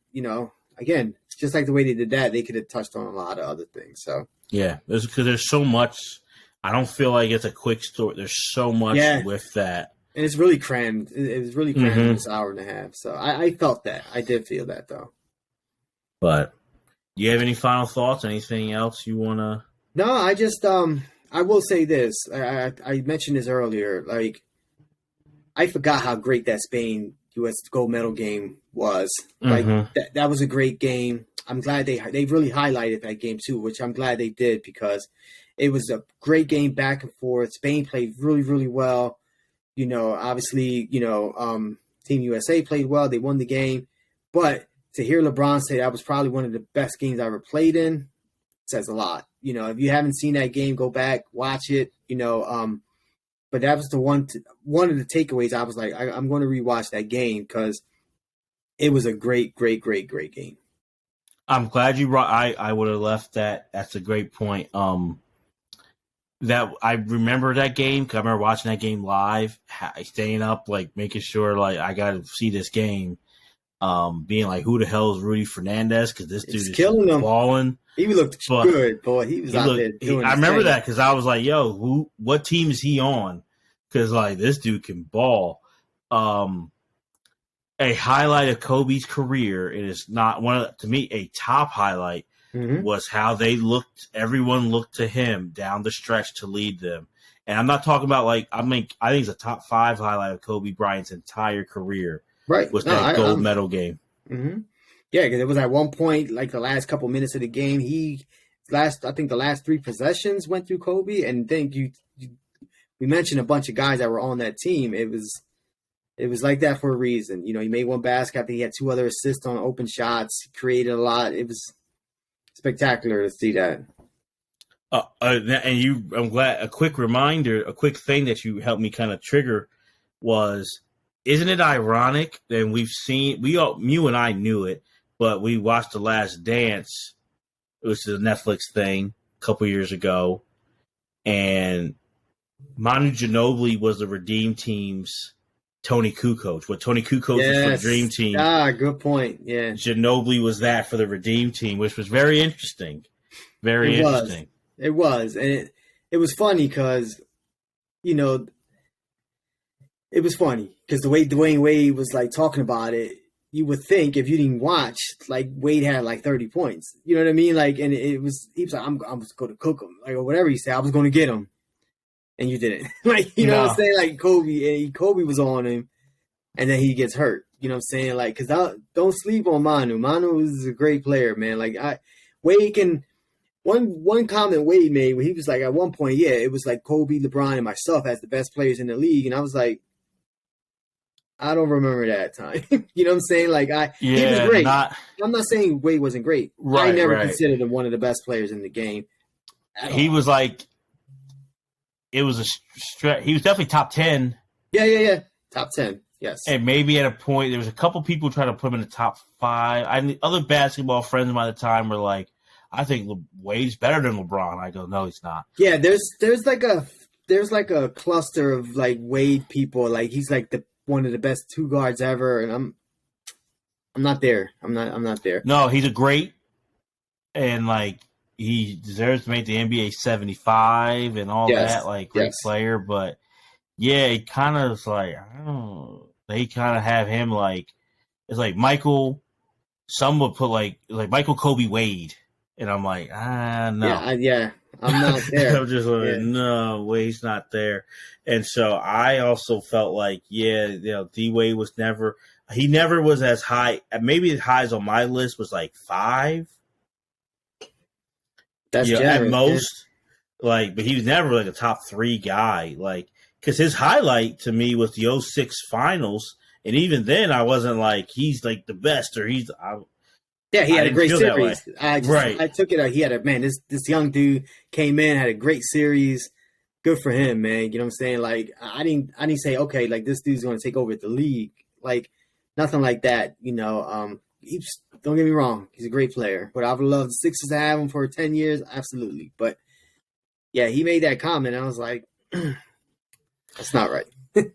[SPEAKER 2] again, it's just like the way they did that, they could have touched on a lot of other things. So,
[SPEAKER 1] yeah, because there's so much – I don't feel like it's a quick story. There's so much with that.
[SPEAKER 2] And it's really crammed. It was really crammed in this hour and a half. So I felt that. I did feel that, though.
[SPEAKER 1] But do you have any final thoughts? Anything else you want to?
[SPEAKER 2] No, I just I will say this. I mentioned this earlier. Like, I forgot how great that Spain U.S. gold medal game was. Like
[SPEAKER 1] Mm-hmm.
[SPEAKER 2] that was a great game. I'm glad they really highlighted that game too, which I'm glad they did because it was a great game back and forth. Spain played really, really well. Obviously, Team USA played well. They won the game. But to hear LeBron say that was probably one of the best games I ever played in says a lot. If you haven't seen that game, go back, watch it. But that was one of the takeaways. I was like, I'm going to rewatch that game because it was a great, great, great, great game.
[SPEAKER 1] I'm glad you brought. I would have left that. That's a great point. That I remember that game because I remember watching that game live, staying up, like making sure, like I got to see this game. Being like, who the hell is Rudy Fernandez? Because this dude is
[SPEAKER 2] killing him,
[SPEAKER 1] balling.
[SPEAKER 2] He looked good, boy. He was out there doing.
[SPEAKER 1] I remember that because I was like, yo, what team is he on? Because like this dude can ball. A highlight of Kobe's career, it is not to me a top highlight, was how they looked. Everyone looked to him down the stretch to lead them. And I'm not talking about I think it's a top 5 highlight of Kobe Bryant's entire career.
[SPEAKER 2] Right,
[SPEAKER 1] was that gold medal game?
[SPEAKER 2] Mm-hmm. Yeah, because it was at one point, like the last couple minutes of the game, I think the last 3 possessions went through Kobe, and then we mentioned a bunch of guys that were on that team. It was like that for a reason. He made one basket. I think he had 2 other assists on open shots. Created a lot. It was spectacular to see that.
[SPEAKER 1] I'm glad. A quick reminder, a quick thing that you helped me kind of trigger was, isn't it ironic? And you and I knew it, but we watched The Last Dance, which is a Netflix thing a couple years ago, and Manu Ginobili was the Redeem Team's Tony Kukoc. What Tony Kukoc was for the Dream Team.
[SPEAKER 2] Ah, good point. Yeah.
[SPEAKER 1] Ginobili was that for the Redeem Team, which was very interesting. Very interesting.
[SPEAKER 2] It was. And it was funny because, it was funny because the way Dwayne Wade was like talking about it, you would think if you didn't watch, like Wade had like 30 points. You know what I mean? Like, and he was like, I'm just going to cook him, like, or whatever he said. I was going to get him. And you didn't. Like, you know what I'm saying? Like Kobe was on him, and then he gets hurt. You know what I'm saying? Like, because don't sleep on Manu. Manu is a great player, man. Like, Wade can. One comment Wade made when he was like, at one point, it was like Kobe, LeBron, and myself as the best players in the league, and I was like, I don't remember that time. You know what I'm saying? Like, he was great. I'm not saying Wade wasn't great.
[SPEAKER 1] Right,
[SPEAKER 2] I never considered him one of the best players in the game.
[SPEAKER 1] He was like. It was he was definitely top 10.
[SPEAKER 2] Yeah. Top 10, yes.
[SPEAKER 1] And maybe at a point, there was a couple people trying to put him in the top 5. Other basketball friends of mine at the time were like, I think Wade's better than LeBron. I go, no, he's not. Yeah,
[SPEAKER 2] there's like a cluster of like Wade people. Like he's like one of the best 2 guards ever, and I'm not there. I'm not there.
[SPEAKER 1] No, he's a great, and like he deserves to make the NBA 75 and all that. Like great player, but it kind of is like I don't know. They kind of have him like it's like Michael. Some would put like Michael Kobe Wade. And I'm like, no.
[SPEAKER 2] Yeah, I'm not there.
[SPEAKER 1] I'm just like, no, Wade's not there. And so I also felt like, D Wade was never as high. Maybe as high as on my list was like 5.
[SPEAKER 2] That's
[SPEAKER 1] at most. Like, but he was never like a top 3 guy. Like, because his highlight to me was the 06 finals. And even then, I wasn't like, he's like the best or he had
[SPEAKER 2] a great series. I took it. He had this young dude came in, had a great series. Good for him, man. You know what I'm saying? Like I didn't say, okay, like this dude's going to take over the league. Like nothing like that. Don't get me wrong. He's a great player. But I would love the Sixers to have him for 10 years. Absolutely. But yeah, he made that comment. And I was like, that's not right.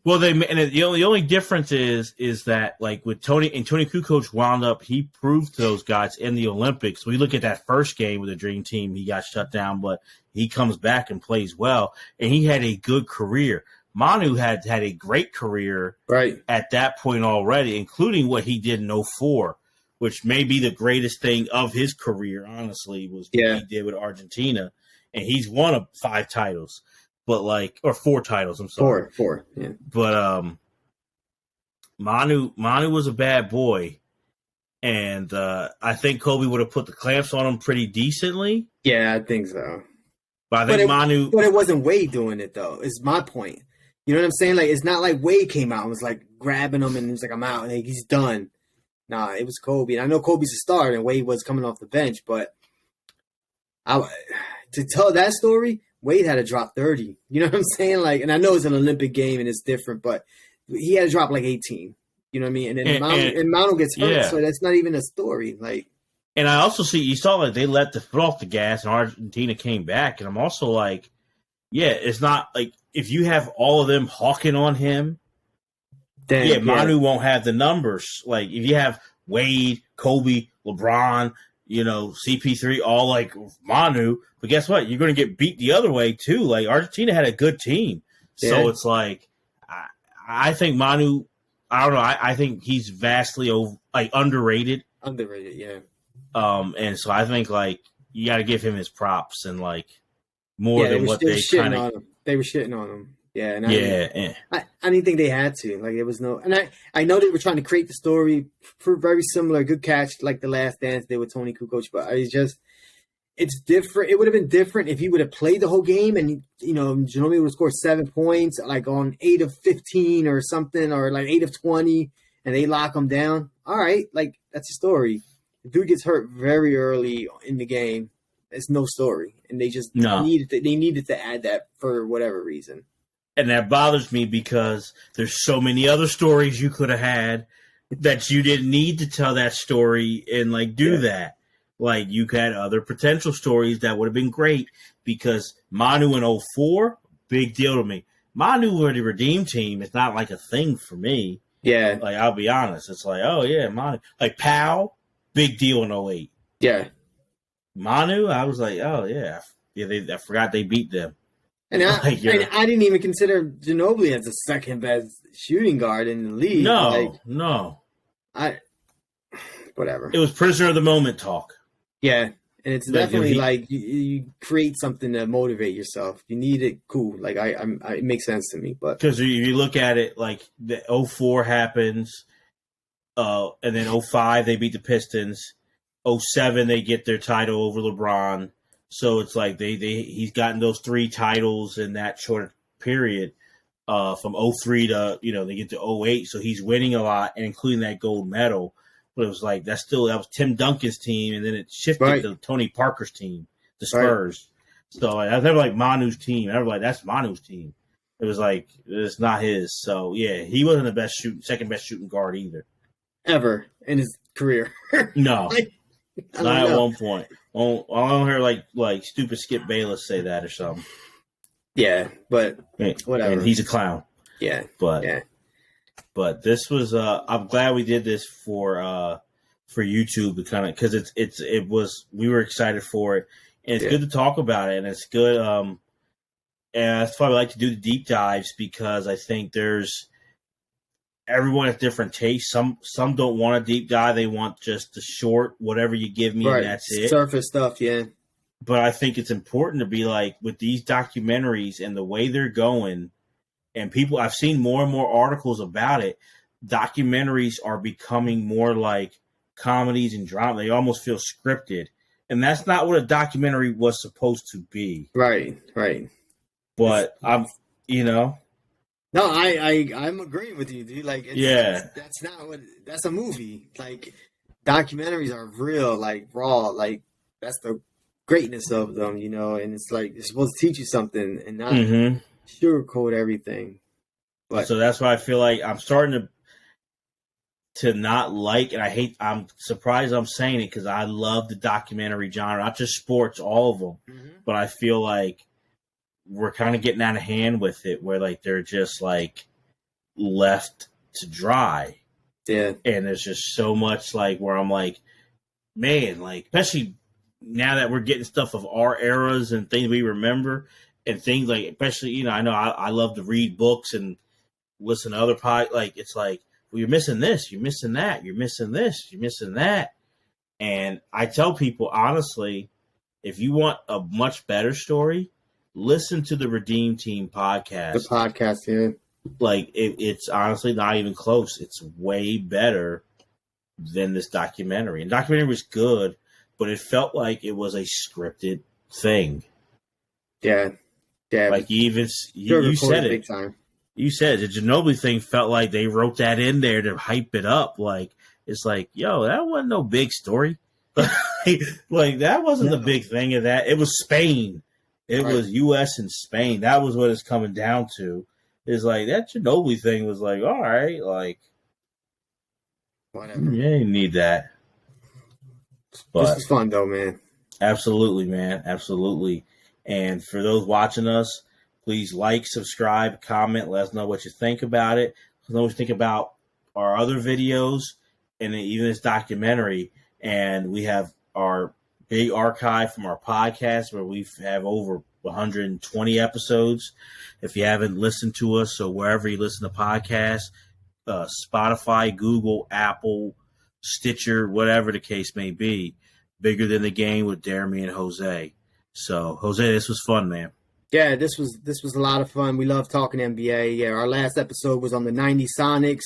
[SPEAKER 1] Well, the only difference is that like with Tony Kukoc wound up, he proved to those guys in the Olympics. We look at that first game with the Dream Team, he got shut down, but he comes back and plays well, and he had a good career. Manu had a great career at that point already, including what he did in 04, which may be the greatest thing of his career, honestly, was what he did with Argentina, and he's won 5 titles. But or 4 titles, I'm sorry.
[SPEAKER 2] 4, yeah.
[SPEAKER 1] But Manu was a bad boy, and I think Kobe would have put the clamps on him pretty decently.
[SPEAKER 2] Yeah, I think so.
[SPEAKER 1] But I think Manu.
[SPEAKER 2] But it wasn't Wade doing it though. Is my point. You know what I'm saying? Like it's not like Wade came out and was like grabbing him and he was like, "I'm out," and like, he's done. Nah, it was Kobe. And I know Kobe's a star and Wade was coming off the bench, but to tell that story, Wade had to drop 30. You know what I'm saying? Like, and I know it's an Olympic game and it's different, but he had to drop like 18. You know what I mean? And then Manu gets hurt, so that's not even a story. Like,
[SPEAKER 1] and I also see you saw like they let the foot off the gas and Argentina came back, and I'm also like, yeah, it's not like if you have all of them hawking on him, then Manu won't have the numbers. Like if you have Wade, Kobe, LeBron, CP3, all like Manu, but guess what? You're going to get beat the other way too. Like Argentina had a good team, so it's like I think Manu. I don't know. I think he's vastly underrated.
[SPEAKER 2] Underrated, yeah.
[SPEAKER 1] And so I think like you got to give him his props and like more than what they kind of.
[SPEAKER 2] They were shitting on him. Yeah, and I didn't think they had to. Like it was no, and I know they were trying to create the story for very similar. Good catch, like the Last Dance did with Tony Kukoc, but it's different. It would have been different if he would have played the whole game and Ginobili would have scored 7 points, like on 8 of 15 or something, or like 8 of 20, and they lock him down. All right, like that's a story. The dude gets hurt very early in the game. It's no story, and they just needed to add that for whatever reason.
[SPEAKER 1] And that bothers me because there's so many other stories you could have had that you didn't need to tell that story and like do that. Like you had other potential stories that would have been great because Manu in 04, big deal to me. Manu with the Redeem team is not like a thing for me.
[SPEAKER 2] Yeah.
[SPEAKER 1] Like I'll be honest. It's like, oh yeah, Manu. Like Powell, big deal in 08.
[SPEAKER 2] Yeah.
[SPEAKER 1] Manu, I was like, oh yeah. I forgot they beat them.
[SPEAKER 2] And I didn't even consider Ginobili as the second best shooting guard in the league.
[SPEAKER 1] No.
[SPEAKER 2] Whatever.
[SPEAKER 1] It was prisoner of the moment talk.
[SPEAKER 2] Yeah, and it's definitely like you create something to motivate yourself. You need it, cool. Like it makes sense to me, but
[SPEAKER 1] because if you look at it, like the 04 happens, and then 05 they beat the Pistons, 07 they get their title over LeBron. So it's like he's gotten those 3 titles in that short period, from 03 to they get to 08. So he's winning a lot, and including that gold medal. But it was like that was Tim Duncan's team, and then it shifted to Tony Parker's team, the Spurs. Right. So I was never like Manu's team. I was like, that's Manu's team. It was like it's not his. So yeah, he wasn't the second best shooting guard either,
[SPEAKER 2] ever in his career.
[SPEAKER 1] No, not at one point. I don't hear like stupid Skip Bayless say that or something.
[SPEAKER 2] Yeah, but whatever.
[SPEAKER 1] And he's a clown.
[SPEAKER 2] Yeah,
[SPEAKER 1] But this was I'm glad we did this for YouTube to kind of because we were excited for it, and it's good to talk about it, and it's good and that's why I like to do the deep dives because I think there's everyone has different tastes. Some don't want a deep dive; they want just the short whatever you give me, and that's it.
[SPEAKER 2] Surface stuff, yeah.
[SPEAKER 1] But I think it's important to be like with these documentaries and the way they're going. And I've seen more and more articles about it. Documentaries are becoming more like comedies and drama. They almost feel scripted. And that's not what a documentary was supposed to be.
[SPEAKER 2] Right.
[SPEAKER 1] But No,
[SPEAKER 2] I'm agreeing with you, dude. Like, that's not that's a movie. Like, documentaries are real, like raw. Like, that's the greatness of them, and it's like, it's supposed to teach you something and not sugarcoat everything. But
[SPEAKER 1] so that's why I feel like I'm starting to not like, and I'm surprised I'm saying it because I love the documentary genre, not just sports, all of them. Mm-hmm. But I feel like we're kind of getting out of hand with it, where like they're just like left to dry.
[SPEAKER 2] Yeah,
[SPEAKER 1] and there's just so much like where I'm like, man, like especially now that we're getting stuff of our eras and things we remember. And things like, especially, I know I love to read books and listen to other like, it's like, well, you're missing this, you're missing that, you're missing this, you're missing that. And I tell people, honestly, if you want a much better story, listen to the Redeem Team podcast.
[SPEAKER 2] The podcast, yeah.
[SPEAKER 1] like it's honestly not even close. It's way better than this documentary. And the documentary was good, but it felt like it was a scripted thing.
[SPEAKER 2] Yeah, yeah.
[SPEAKER 1] Like you said
[SPEAKER 2] Big
[SPEAKER 1] it.
[SPEAKER 2] time.
[SPEAKER 1] You said the Ginobili thing felt like they wrote that in there to hype it up. Like it's like, yo, that wasn't no big story. Like that wasn't the big thing of that. It was Spain. It was U.S. and Spain. That was what it's coming down to. Is like that Ginobili thing was like, all right, like
[SPEAKER 2] whatever.
[SPEAKER 1] Yeah, you need that. But
[SPEAKER 2] this was fun though, man.
[SPEAKER 1] Absolutely, man. Absolutely. And for those watching us, please like, subscribe, comment, let us know what you think about it. Let us know what you think about our other videos and even this documentary. And we have our big archive from our podcast where we have over 120 episodes. If you haven't listened to us, so wherever you listen to podcasts, Spotify, Google, Apple, Stitcher, whatever the case may be, Bigger Than the Game with Deremy and Jose. So, Jose, this was fun, man.
[SPEAKER 2] Yeah, this was a lot of fun. We love talking NBA. Yeah, our last episode was on the '90s Sonics,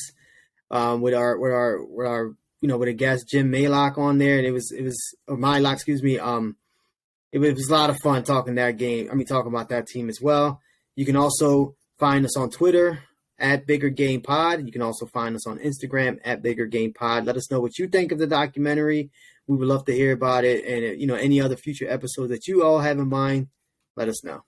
[SPEAKER 2] with a guest Jim Maylock on there, and it was Mylock, excuse me. It was a lot of fun talking talking about that team as well. You can also find us on Twitter at Bigger Game Pod. You can also find us on Instagram at Bigger Game Pod. Let us know what you think of the documentary. We would love to hear about it, and any other future episodes that you all have in mind, let us know.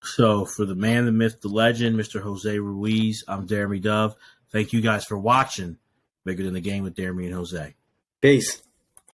[SPEAKER 1] So for the man, the myth, the legend, Mr. Jose Ruiz, I'm Deremy Dove. Thank you guys for watching Bigger Than the Game with Deremy and Jose.
[SPEAKER 2] Peace.